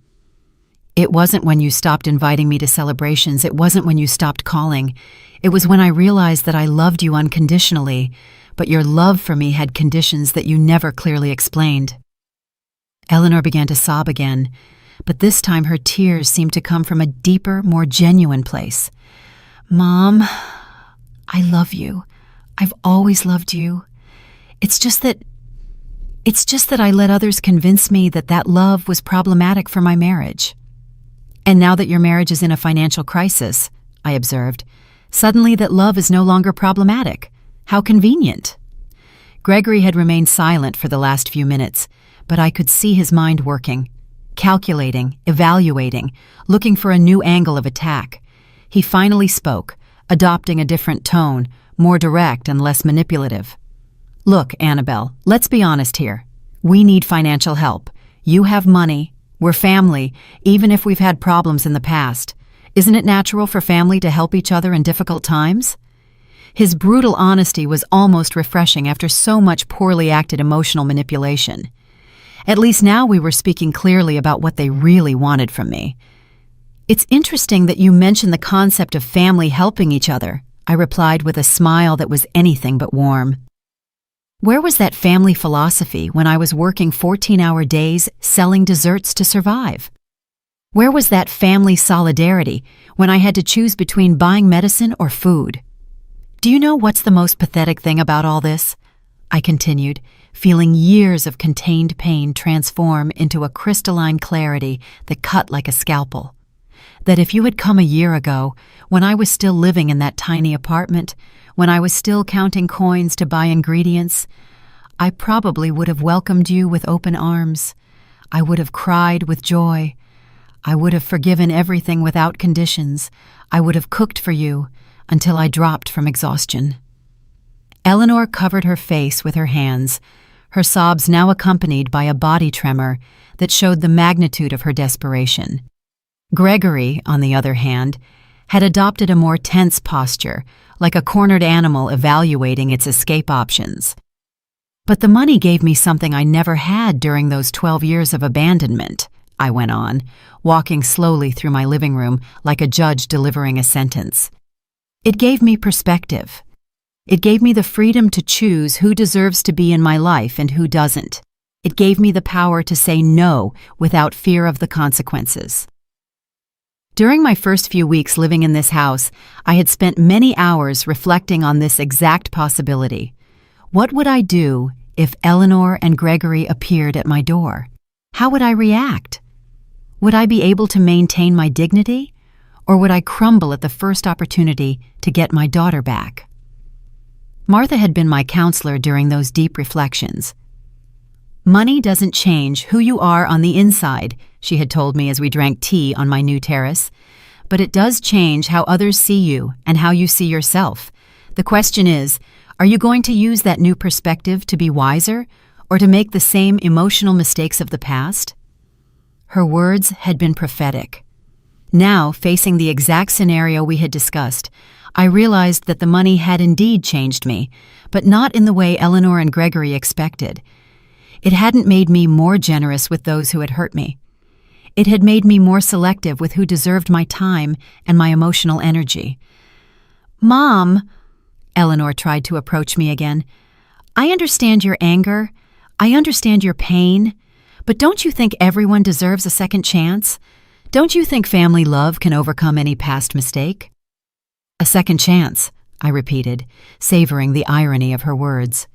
It wasn't when you stopped inviting me to celebrations. It wasn't when you stopped calling. It was when I realized that I loved you unconditionally, but your love for me had conditions that you never clearly explained. Eleanor began to sob again, but this time her tears seemed to come from a deeper, more genuine place. Mom, I love you. I've always loved you. It's just that I let others convince me that that love was problematic for my marriage. And now that your marriage is in a financial crisis, I observed, suddenly that love is no longer problematic. How convenient. Gregory had remained silent for the last few minutes, but I could see his mind working, calculating, evaluating, looking for a new angle of attack. He finally spoke, adopting a different tone, more direct and less manipulative. Look, Annabelle, let's be honest here. We need financial help. You have money. We're family, even if we've had problems in the past. Isn't it natural for family to help each other in difficult times? His brutal honesty was almost refreshing after so much poorly acted emotional manipulation. At least now we were speaking clearly about what they really wanted from me. It's interesting that you mentioned the concept of family helping each other, I replied with a smile that was anything but warm. Where was that family philosophy when I was working 14-hour days selling desserts to survive? Where was that family solidarity when I had to choose between buying medicine or food? Do you know what's the most pathetic thing about all this? I continued, feeling years of contained pain transform into a crystalline clarity that cut like a scalpel. That if you had come a year ago, when I was still living in that tiny apartment, when I was still counting coins to buy ingredients, I probably would have welcomed you with open arms. I would have cried with joy. I would have forgiven everything without conditions. I would have cooked for you until I dropped from exhaustion. Eleanor covered her face with her hands, her sobs now accompanied by a body tremor that showed the magnitude of her desperation. Gregory, on the other hand, had adopted a more tense posture, like a cornered animal evaluating its escape options. But the money gave me something I never had during those 12 years of abandonment, I went on, walking slowly through my living room like a judge delivering a sentence. It gave me perspective. It gave me the freedom to choose who deserves to be in my life and who doesn't. It gave me the power to say no without fear of the consequences. During my first few weeks living in this house, I had spent many hours reflecting on this exact possibility. What would I do if Eleanor and Gregory appeared at my door? How would I react? Would I be able to maintain my dignity, or would I crumble at the first opportunity to get my daughter back? Martha had been my counselor during those deep reflections. "Money doesn't change who you are on the inside," she had told me as we drank tea on my new terrace. "But it does change how others see you and how you see yourself. The question is, are you going to use that new perspective to be wiser or to make the same emotional mistakes of the past?" Her words had been prophetic. Now, facing the exact scenario we had discussed, I realized that the money had indeed changed me, but not in the way Eleanor and Gregory expected. It hadn't made me more generous with those who had hurt me. It had made me more selective with who deserved my time and my emotional energy. "Mom," Eleanor tried to approach me again, "I understand your anger. I understand your pain. But don't you think everyone deserves a second chance? Don't you think family love can overcome any past mistake?" "A second chance," I repeated, savoring the irony of her words.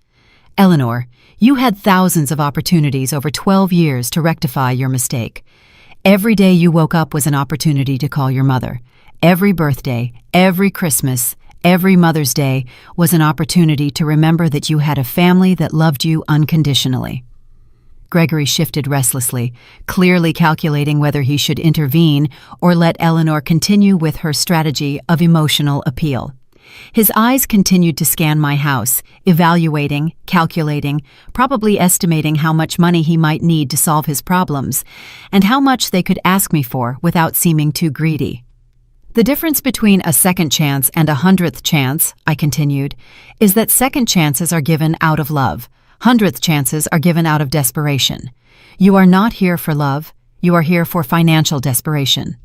"Eleanor, you had thousands of opportunities over 12 years to rectify your mistake. Every day you woke up was an opportunity to call your mother. Every birthday, every Christmas, every Mother's Day was an opportunity to remember that you had a family that loved you unconditionally." Gregory shifted restlessly, clearly calculating whether he should intervene or let Eleanor continue with her strategy of emotional appeal. His eyes continued to scan my house, evaluating, calculating, probably estimating how much money he might need to solve his problems, and how much they could ask me for without seeming too greedy. "The difference between a second chance and a 100th chance," I continued, "is that second chances are given out of love. 100th chances are given out of desperation. You are not here for love, you are here for financial desperation."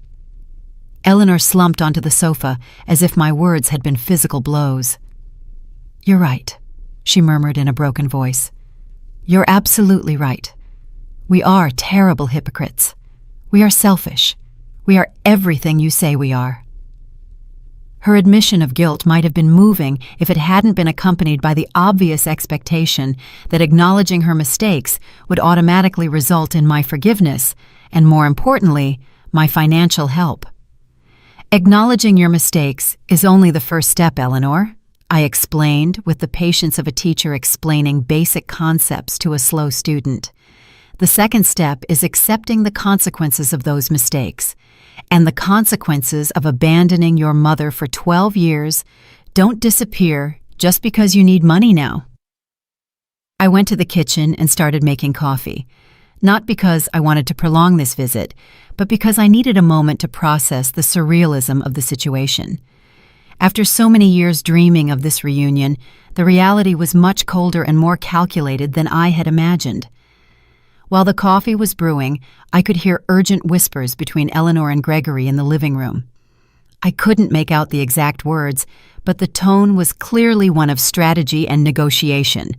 Eleanor slumped onto the sofa as if my words had been physical blows. "You're right," she murmured in a broken voice. "You're absolutely right. We are terrible hypocrites. We are selfish. We are everything you say we are." Her admission of guilt might have been moving if it hadn't been accompanied by the obvious expectation that acknowledging her mistakes would automatically result in my forgiveness and, more importantly, my financial help. "Acknowledging your mistakes is only the first step, Eleanor," I explained with the patience of a teacher explaining basic concepts to a slow student. "The second step is accepting the consequences of those mistakes. And the consequences of abandoning your mother for 12 years don't disappear just because you need money now." I went to the kitchen and started making coffee, not because I wanted to prolong this visit, but because I needed a moment to process the surrealism of the situation. After so many years dreaming of this reunion, the reality was much colder and more calculated than I had imagined. While the coffee was brewing, I could hear urgent whispers between Eleanor and Gregory in the living room. I couldn't make out the exact words, but the tone was clearly one of strategy and negotiation.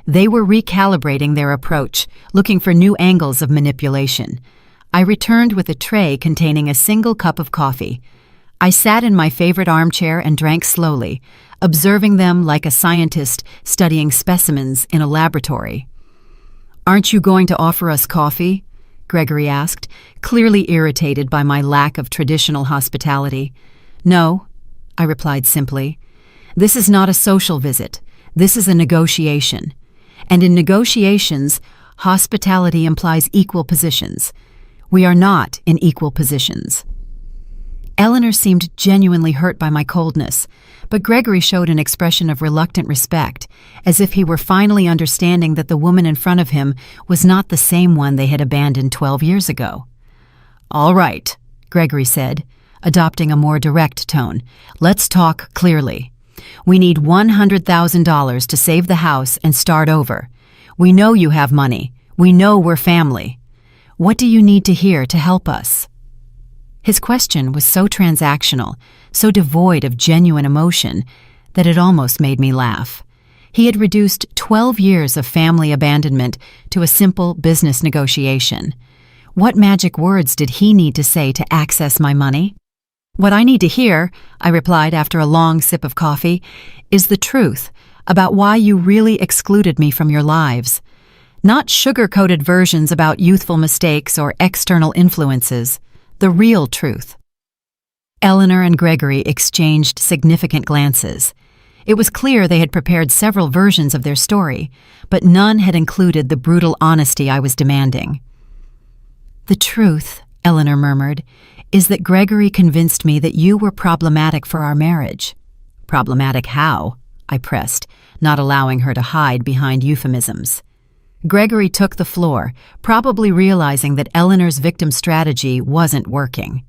They were recalibrating their approach, looking for new angles of manipulation. I returned with a tray containing a single cup of coffee. I sat in my favorite armchair and drank slowly, observing them like a scientist studying specimens in a laboratory. "Aren't you going to offer us coffee?" Gregory asked, clearly irritated by my lack of traditional hospitality. "No," I replied simply. "This is not a social visit. This is a negotiation. And in negotiations, hospitality implies equal positions. We are not in equal positions." Eleanor seemed genuinely hurt by my coldness, but Gregory showed an expression of reluctant respect, as if he were finally understanding that the woman in front of him was not the same one they had abandoned 12 years ago. "All right," Gregory said, adopting a more direct tone. "Let's talk clearly. We need $100,000 to save the house and start over. We know you have money. We know we're family. What do you need to hear to help us?" His question was so transactional, so devoid of genuine emotion, that it almost made me laugh. He had reduced 12 years of family abandonment to a simple business negotiation. What magic words did he need to say to access my money? "What I need to hear," I replied after a long sip of coffee, "is the truth about why you really excluded me from your lives. Not sugar-coated versions about youthful mistakes or external influences. The real truth." Eleanor and Gregory exchanged significant glances. It was clear they had prepared several versions of their story, but none had included the brutal honesty I was demanding. "The truth," Eleanor murmured, "is that Gregory convinced me that you were problematic for our marriage." "Problematic how?" I pressed, not allowing her to hide behind euphemisms. Gregory took the floor, probably realizing that Eleanor's victim strategy wasn't working.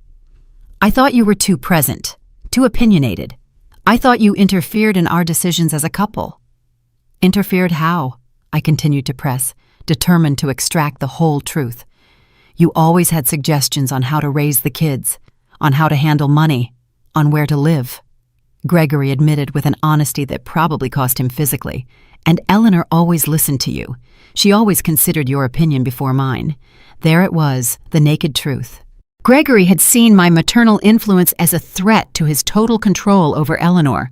"I thought you were too present, too opinionated. I thought you interfered in our decisions as a couple." "Interfered how?" I continued to press, determined to extract the whole truth. "You always had suggestions on how to raise the kids, on how to handle money, on where to live." Gregory admitted with an honesty that probably cost him physically. "And Eleanor always listened to you. She always considered your opinion before mine." There it was, the naked truth. Gregory had seen my maternal influence as a threat to his total control over Eleanor.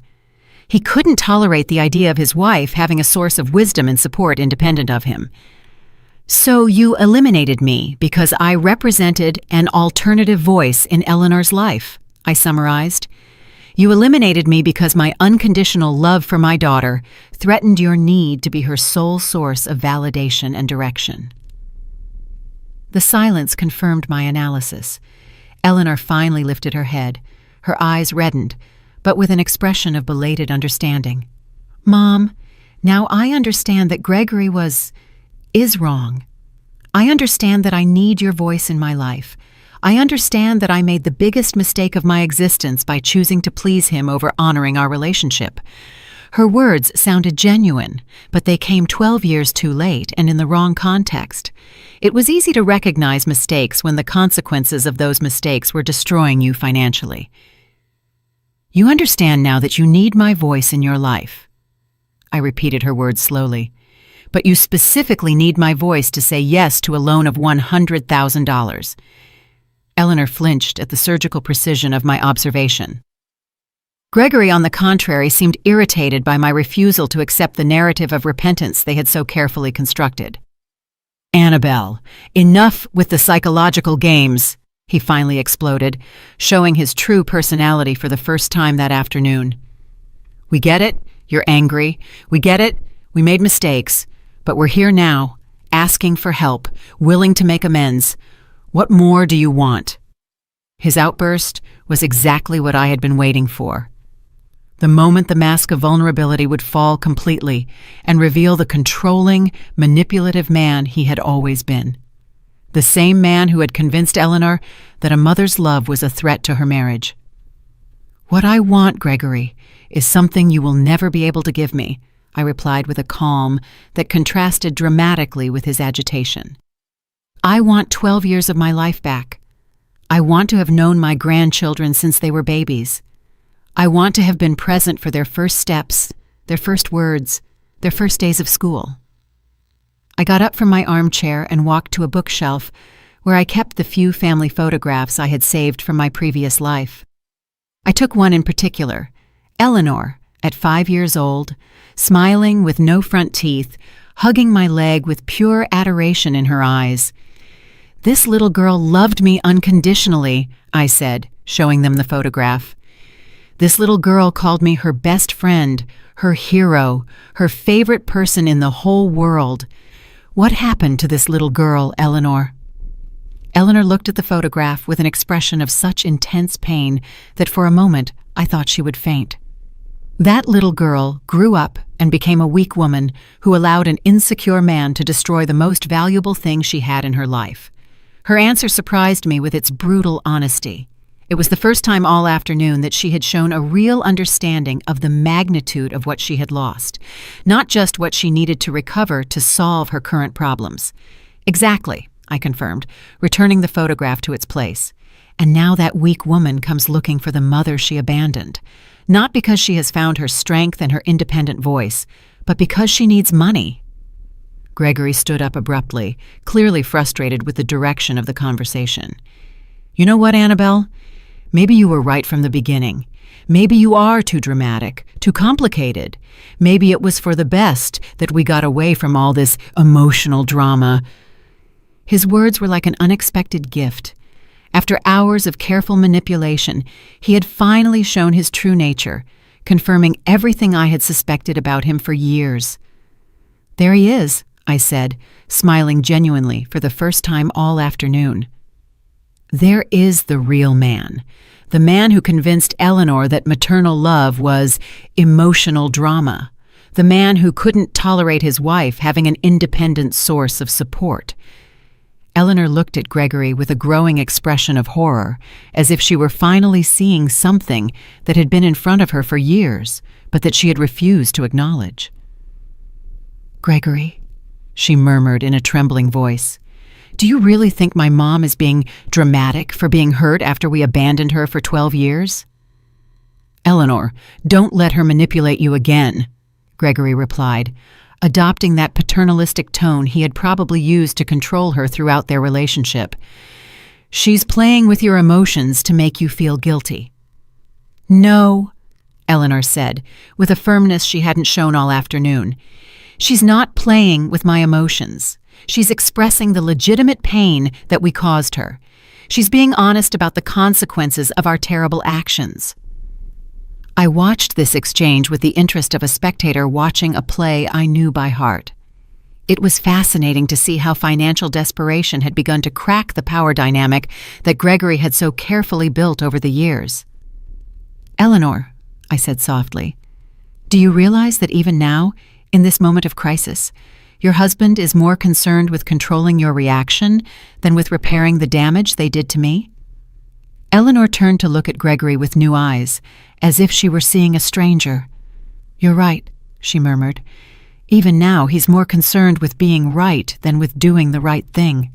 He couldn't tolerate the idea of his wife having a source of wisdom and support independent of him. "So you eliminated me because I represented an alternative voice in Eleanor's life," I summarized. "You eliminated me because my unconditional love for my daughter threatened your need to be her sole source of validation and direction." The silence confirmed my analysis. Eleanor finally lifted her head. Her eyes reddened, but with an expression of belated understanding. "Mom, now I understand that Gregory is wrong. I understand that I need your voice in my life. I understand that I made the biggest mistake of my existence by choosing to please him over honoring our relationship." Her words sounded genuine, but they came 12 years too late and in the wrong context. It was easy to recognize mistakes when the consequences of those mistakes were destroying you financially. "You understand now that you need my voice in your life." I repeated her words slowly. "But you specifically need my voice to say yes to a loan of $100,000. Eleanor flinched at the surgical precision of my observation. Gregory, on the contrary, seemed irritated by my refusal to accept the narrative of repentance they had so carefully constructed. "Annabelle, enough with the psychological games," he finally exploded, showing his true personality for the first time that afternoon. "We get it, you're angry. We get it, we made mistakes. But we're here now, asking for help, willing to make amends. What more do you want?" His outburst was exactly what I had been waiting for. The moment the mask of vulnerability would fall completely and reveal the controlling, manipulative man he had always been. The same man who had convinced Eleanor that a mother's love was a threat to her marriage. "What I want, Gregory, is something you will never be able to give me," I replied with a calm that contrasted dramatically with his agitation. "I want 12 years of my life back. I want to have known my grandchildren since they were babies. I want to have been present for their first steps, their first words, their first days of school." I got up from my armchair and walked to a bookshelf where I kept the few family photographs I had saved from my previous life. I took one in particular, Eleanor, at 5 years old, smiling with no front teeth, hugging my leg with pure adoration in her eyes. "This little girl loved me unconditionally," I said, showing them the photograph. "This little girl called me her best friend, her hero, her favorite person in the whole world. What happened to this little girl, Eleanor?" Eleanor looked at the photograph with an expression of such intense pain that for a moment I thought she would faint. That little girl grew up and became a weak woman who allowed an insecure man to destroy the most valuable thing she had in her life. Her answer surprised me with its brutal honesty. It was the first time all afternoon that she had shown a real understanding of the magnitude of what she had lost, not just what she needed to recover to solve her current problems. "Exactly," I confirmed, returning the photograph to its place. "And now that weak woman comes looking for the mother she abandoned, not because she has found her strength and her independent voice, but because she needs money." Gregory stood up abruptly, clearly frustrated with the direction of the conversation. "You know what, Annabelle? Maybe you were right from the beginning. Maybe you are too dramatic, too complicated. Maybe it was for the best that we got away from all this emotional drama." His words were like an unexpected gift. After hours of careful manipulation, he had finally shown his true nature, confirming everything I had suspected about him for years. "There he is," I said, smiling genuinely for the first time all afternoon. There is the real man, the man who convinced Eleanor that maternal love was emotional drama, the man who couldn't tolerate his wife having an independent source of support. Eleanor looked at Gregory with a growing expression of horror, as if she were finally seeing something that had been in front of her for years, but that she had refused to acknowledge. "Gregory," she murmured in a trembling voice, "do you really think my mom is being dramatic for being hurt after we abandoned her for 12 years? "Eleanor, don't let her manipulate you again," Gregory replied, adopting that paternalistic tone he had probably used to control her throughout their relationship. "She's playing with your emotions to make you feel guilty." "No," Eleanor said, with a firmness she hadn't shown all afternoon. "She's not playing with my emotions. She's expressing the legitimate pain that we caused her. She's being honest about the consequences of our terrible actions." I watched this exchange with the interest of a spectator watching a play I knew by heart. It was fascinating to see how financial desperation had begun to crack the power dynamic that Gregory had so carefully built over the years. "Eleanor," I said softly, "do you realize that even now, in this moment of crisis, your husband is more concerned with controlling your reaction than with repairing the damage they did to me?" Eleanor turned to look at Gregory with new eyes, as if she were seeing a stranger. "You're right," she murmured. "Even now he's more concerned with being right than with doing the right thing."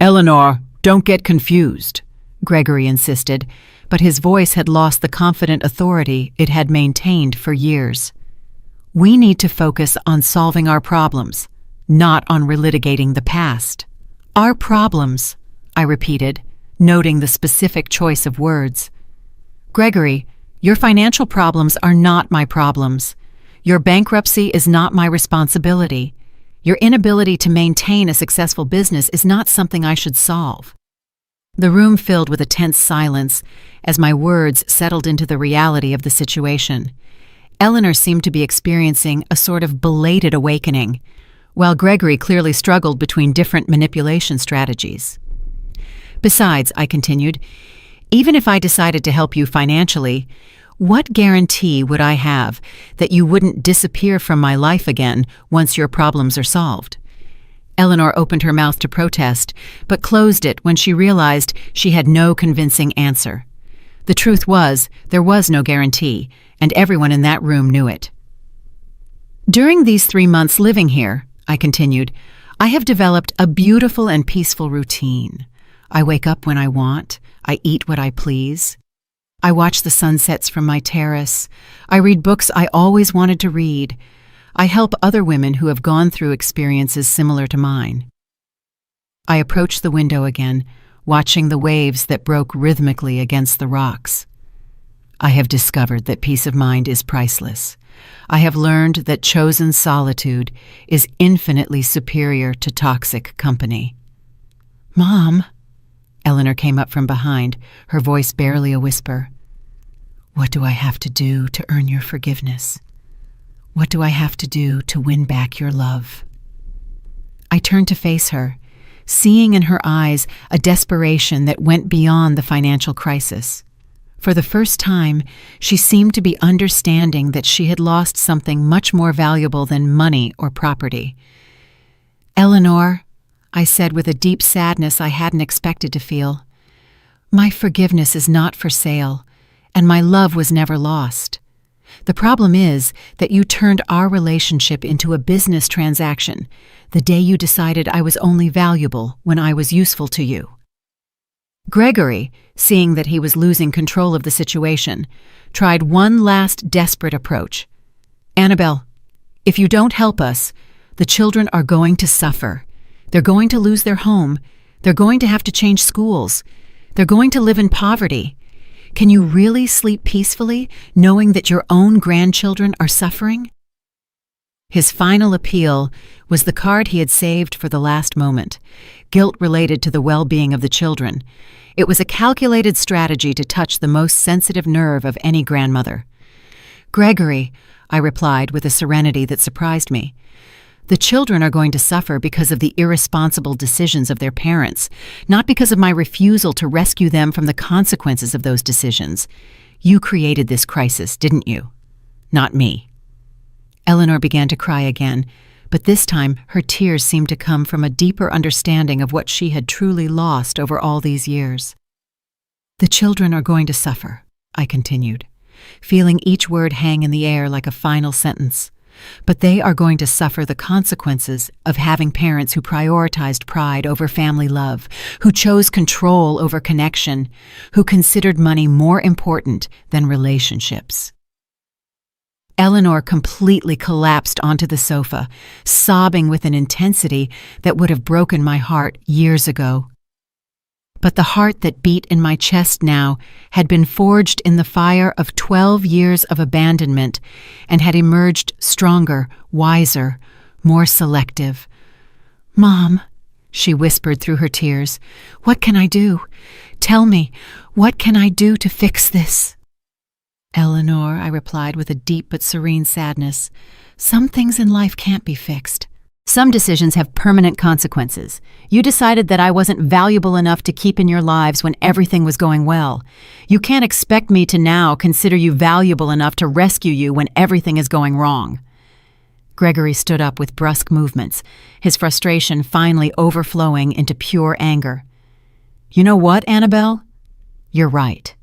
"Eleanor, don't get confused," Gregory insisted, but his voice had lost the confident authority it had maintained for years. "We need to focus on solving our problems, not on relitigating the past." "Our problems," I repeated, noting the specific choice of words. "Gregory, your financial problems are not my problems. Your bankruptcy is not my responsibility. Your inability to maintain a successful business is not something I should solve." The room filled with a tense silence as my words settled into the reality of the situation. Eleanor seemed to be experiencing a sort of belated awakening, while Gregory clearly struggled between different manipulation strategies. "Besides," I continued, "even if I decided to help you financially, what guarantee would I have that you wouldn't disappear from my life again once your problems are solved?" Eleanor opened her mouth to protest, but closed it when she realized she had no convincing answer. The truth was, there was no guarantee, and everyone in that room knew it. "During these 3 months living here," I continued, "I have developed a beautiful and peaceful routine. I wake up when I want. I eat what I please. I watch the sunsets from my terrace. I read books I always wanted to read. I help other women who have gone through experiences similar to mine." I approached the window again, watching the waves that broke rhythmically against the rocks. I have discovered that peace of mind is priceless. I have learned that chosen solitude is infinitely superior to toxic company. "Mom," Eleanor came up from behind, her voice barely a whisper. "What do I have to do to earn your forgiveness? What do I have to do to win back your love?" I turned to face her, seeing in her eyes a desperation that went beyond the financial crisis. For the first time, she seemed to be understanding that she had lost something much more valuable than money or property. "Eleanor," I said with a deep sadness I hadn't expected to feel, "my forgiveness is not for sale, and my love was never lost. The problem is that you turned our relationship into a business transaction the day you decided I was only valuable when I was useful to you." Gregory, seeing that he was losing control of the situation, tried one last desperate approach. "Annabelle, if you don't help us, the children are going to suffer. They're going to lose their home. They're going to have to change schools. They're going to live in poverty. Can you really sleep peacefully knowing that your own grandchildren are suffering?" His final appeal was the card he had saved for the last moment, guilt related to the well-being of the children. It was a calculated strategy to touch the most sensitive nerve of any grandmother. Gregory, I replied with a serenity that surprised me. The children are going to suffer because of the irresponsible decisions of their parents, not because of my refusal to rescue them from the consequences of those decisions. You created this crisis, didn't you? Not me. Eleanor began to cry again, but this time her tears seemed to come from a deeper understanding of what she had truly lost over all these years. The children are going to suffer, I continued, feeling each word hang in the air like a final sentence. But they are going to suffer the consequences of having parents who prioritized pride over family love, who chose control over connection, who considered money more important than relationships. Eleanor completely collapsed onto the sofa, sobbing with an intensity that would have broken my heart years ago. But the heart that beat in my chest now had been forged in the fire of 12 years of abandonment and had emerged stronger, wiser, more selective. "Mom," she whispered through her tears, "what can I do? Tell me, what can I do to fix this?" "Eleanor," I replied with a deep but serene sadness, "some things in life can't be fixed. Some decisions have permanent consequences. You decided that I wasn't valuable enough to keep in your lives when everything was going well. You can't expect me to now consider you valuable enough to rescue you when everything is going wrong." Gregory stood up with brusque movements, his frustration finally overflowing into pure anger. "You know what, Annabelle? You're right.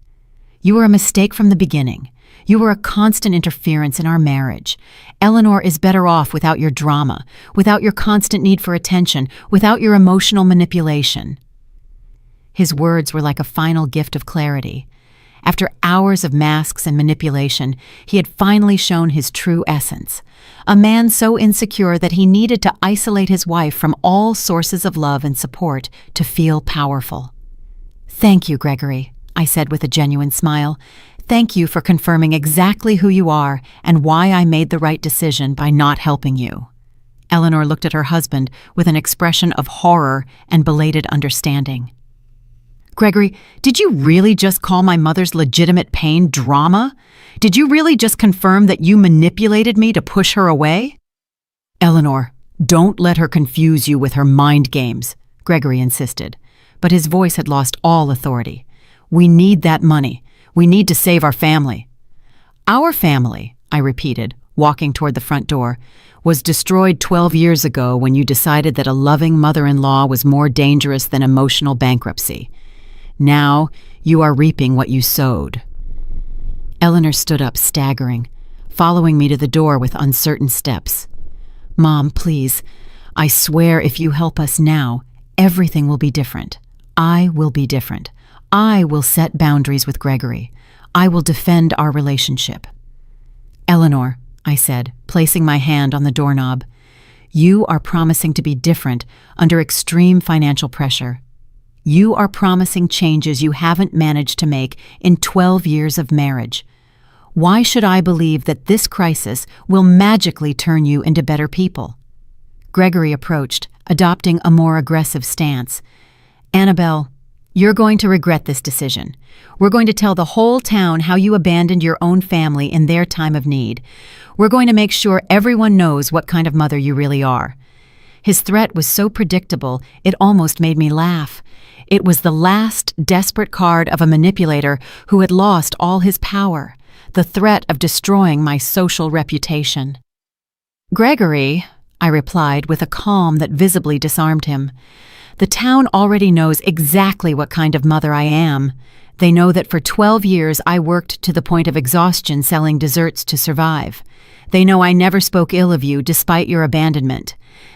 You were a mistake from the beginning. You were a constant interference in our marriage. Eleanor is better off without your drama, without your constant need for attention, without your emotional manipulation." His words were like a final gift of clarity. After hours of masks and manipulation, he had finally shown his true essence. A man so insecure that he needed to isolate his wife from all sources of love and support to feel powerful. "Thank you, Gregory," I said with a genuine smile. "Thank you for confirming exactly who you are and why I made the right decision by not helping you." Eleanor looked at her husband with an expression of horror and belated understanding. "Gregory, did you really just call my mother's legitimate pain drama? Did you really just confirm that you manipulated me to push her away?" "Eleanor, don't let her confuse you with her mind games," Gregory insisted, but his voice had lost all authority. "We need that money. We need to save our family." "Our family," I repeated, walking toward the front door, "was destroyed 12 years ago when you decided that a loving mother-in-law was more dangerous than emotional bankruptcy. Now you are reaping what you sowed." Eleanor stood up, staggering, following me to the door with uncertain steps. "Mom, please, I swear if you help us now, everything will be different. I will be different. I will set boundaries with Gregory. I will defend our relationship." "Eleanor," I said, placing my hand on the doorknob, "you are promising to be different under extreme financial pressure. You are promising changes you haven't managed to make in 12 years of marriage. Why should I believe that this crisis will magically turn you into better people?" Gregory approached, adopting a more aggressive stance. "Annabelle, you're going to regret this decision. We're going to tell the whole town how you abandoned your own family in their time of need. We're going to make sure everyone knows what kind of mother you really are." His threat was so predictable, it almost made me laugh. It was the last desperate card of a manipulator who had lost all his power, the threat of destroying my social reputation. "Gregory," I replied with a calm that visibly disarmed him, "the town already knows exactly what kind of mother I am. They know that for 12 years I worked to the point of exhaustion selling desserts to survive. They know I never spoke ill of you despite your abandonment.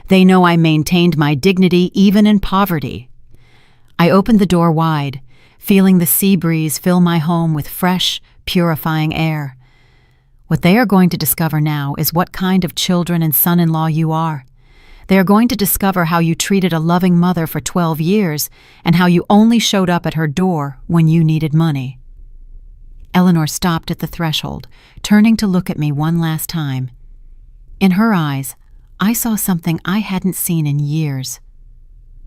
They know I maintained my dignity even in poverty." I opened the door wide, feeling the sea breeze fill my home with fresh, purifying air. What they are going to discover now is what kind of children and son-in-law you are. They are going to discover how you treated a loving mother for 12 years and how you only showed up at her door when you needed money. Eleanor stopped at the threshold, turning to look at me one last time. In her eyes, I saw something I hadn't seen in years.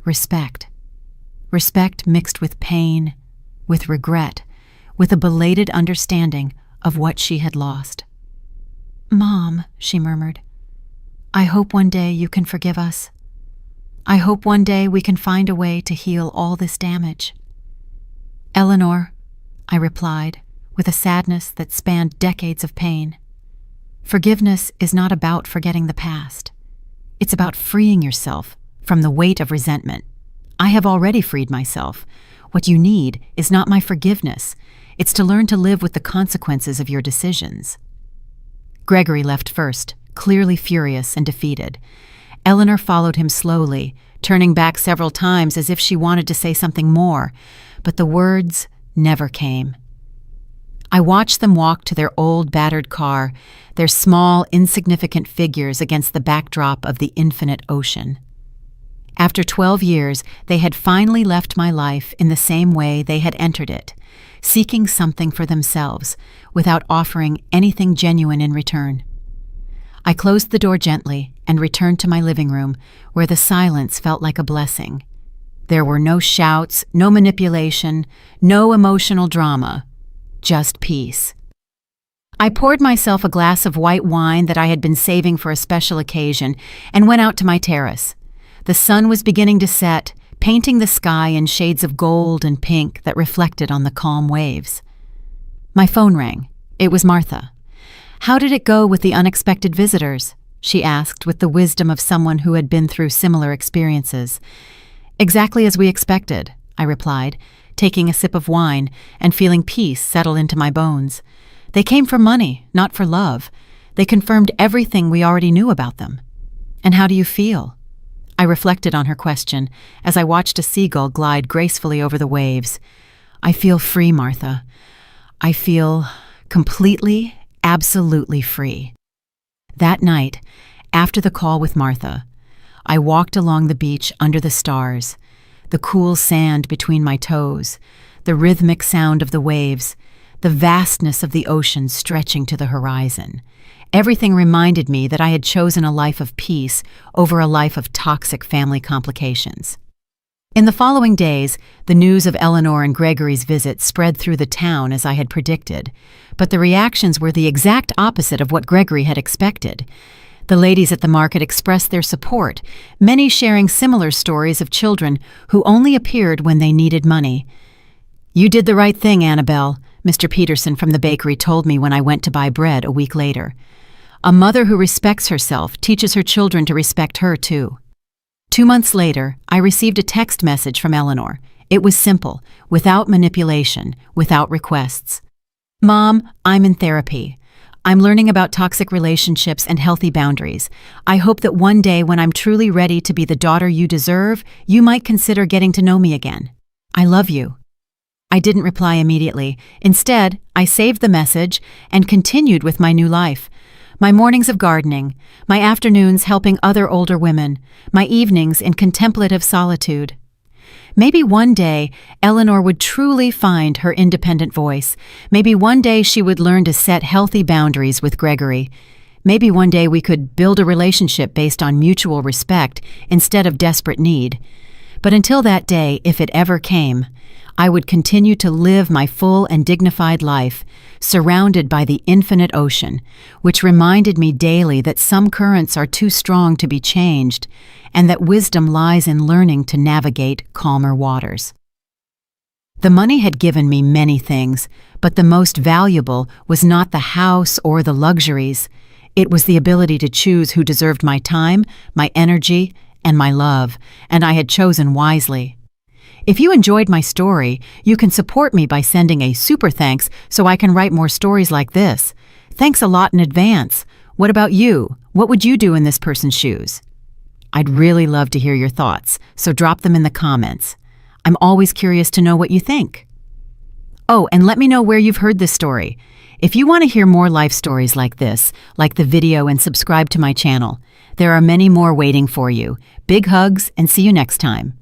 Respect. Respect mixed with pain, with regret, with a belated understanding of what she had lost. "Mom," she murmured, "I hope one day you can forgive us. I hope one day we can find a way to heal all this damage." "Eleanor," I replied, with a sadness that spanned decades of pain, "forgiveness is not about forgetting the past. It's about freeing yourself from the weight of resentment. I have already freed myself. What you need is not my forgiveness. It's to learn to live with the consequences of your decisions." Gregory left first, clearly furious and defeated. Eleanor followed him slowly, turning back several times as if she wanted to say something more, but the words never came. I watched them walk to their old, battered car, their small, insignificant figures against the backdrop of the infinite ocean. After 12 years, they had finally left my life in the same way they had entered it, seeking something for themselves, without offering anything genuine in return. I closed the door gently and returned to my living room, where the silence felt like a blessing. There were no shouts, no manipulation, no emotional drama, just peace. I poured myself a glass of white wine that I had been saving for a special occasion and went out to my terrace. The sun was beginning to set, painting the sky in shades of gold and pink that reflected on the calm waves. My phone rang. It was Martha. "How did it go with the unexpected visitors?" she asked with the wisdom of someone who had been through similar experiences. "Exactly as we expected," I replied, taking a sip of wine and feeling peace settle into my bones. "They came for money, not for love. They confirmed everything we already knew about them." "And how do you feel?" I reflected on her question as I watched a seagull glide gracefully over the waves. "I feel free, Martha. I feel completely, absolutely free." That night, after the call with Martha, I walked along the beach under the stars, the cool sand between my toes, the rhythmic sound of the waves, the vastness of the ocean stretching to the horizon. Everything reminded me that I had chosen a life of peace over a life of toxic family complications. In the following days, the news of Eleanor and Gregory's visit spread through the town as I had predicted, but the reactions were the exact opposite of what Gregory had expected. The ladies at the market expressed their support, many sharing similar stories of children who only appeared when they needed money. "You did the right thing, Annabelle," Mr. Peterson from the bakery told me when I went to buy bread a week later. "A mother who respects herself teaches her children to respect her, too." 2 months later, I received a text message from Eleanor. It was simple, without manipulation, without requests. "Mom, I'm in therapy. I'm learning about toxic relationships and healthy boundaries. I hope that one day when I'm truly ready to be the daughter you deserve, you might consider getting to know me again. I love you." I didn't reply immediately. Instead, I saved the message and continued with my new life. My mornings of gardening, my afternoons helping other older women, my evenings in contemplative solitude. Maybe one day, Eleanor would truly find her independent voice. Maybe one day she would learn to set healthy boundaries with Gregory. Maybe one day we could build a relationship based on mutual respect instead of desperate need. But until that day, if it ever came, I would continue to live my full and dignified life, surrounded by the infinite ocean, which reminded me daily that some currents are too strong to be changed, and that wisdom lies in learning to navigate calmer waters. The money had given me many things, but the most valuable was not the house or the luxuries. It was the ability to choose who deserved my time, my energy, and my love, and I had chosen wisely. If you enjoyed my story, you can support me by sending a super thanks so I can write more stories like this. Thanks a lot in advance. What about you? What would you do in this person's shoes? I'd really love to hear your thoughts, so drop them in the comments. I'm always curious to know what you think. Oh, and let me know where you've heard this story. If you want to hear more life stories like this, like the video and subscribe to my channel. There are many more waiting for you. Big hugs and see you next time.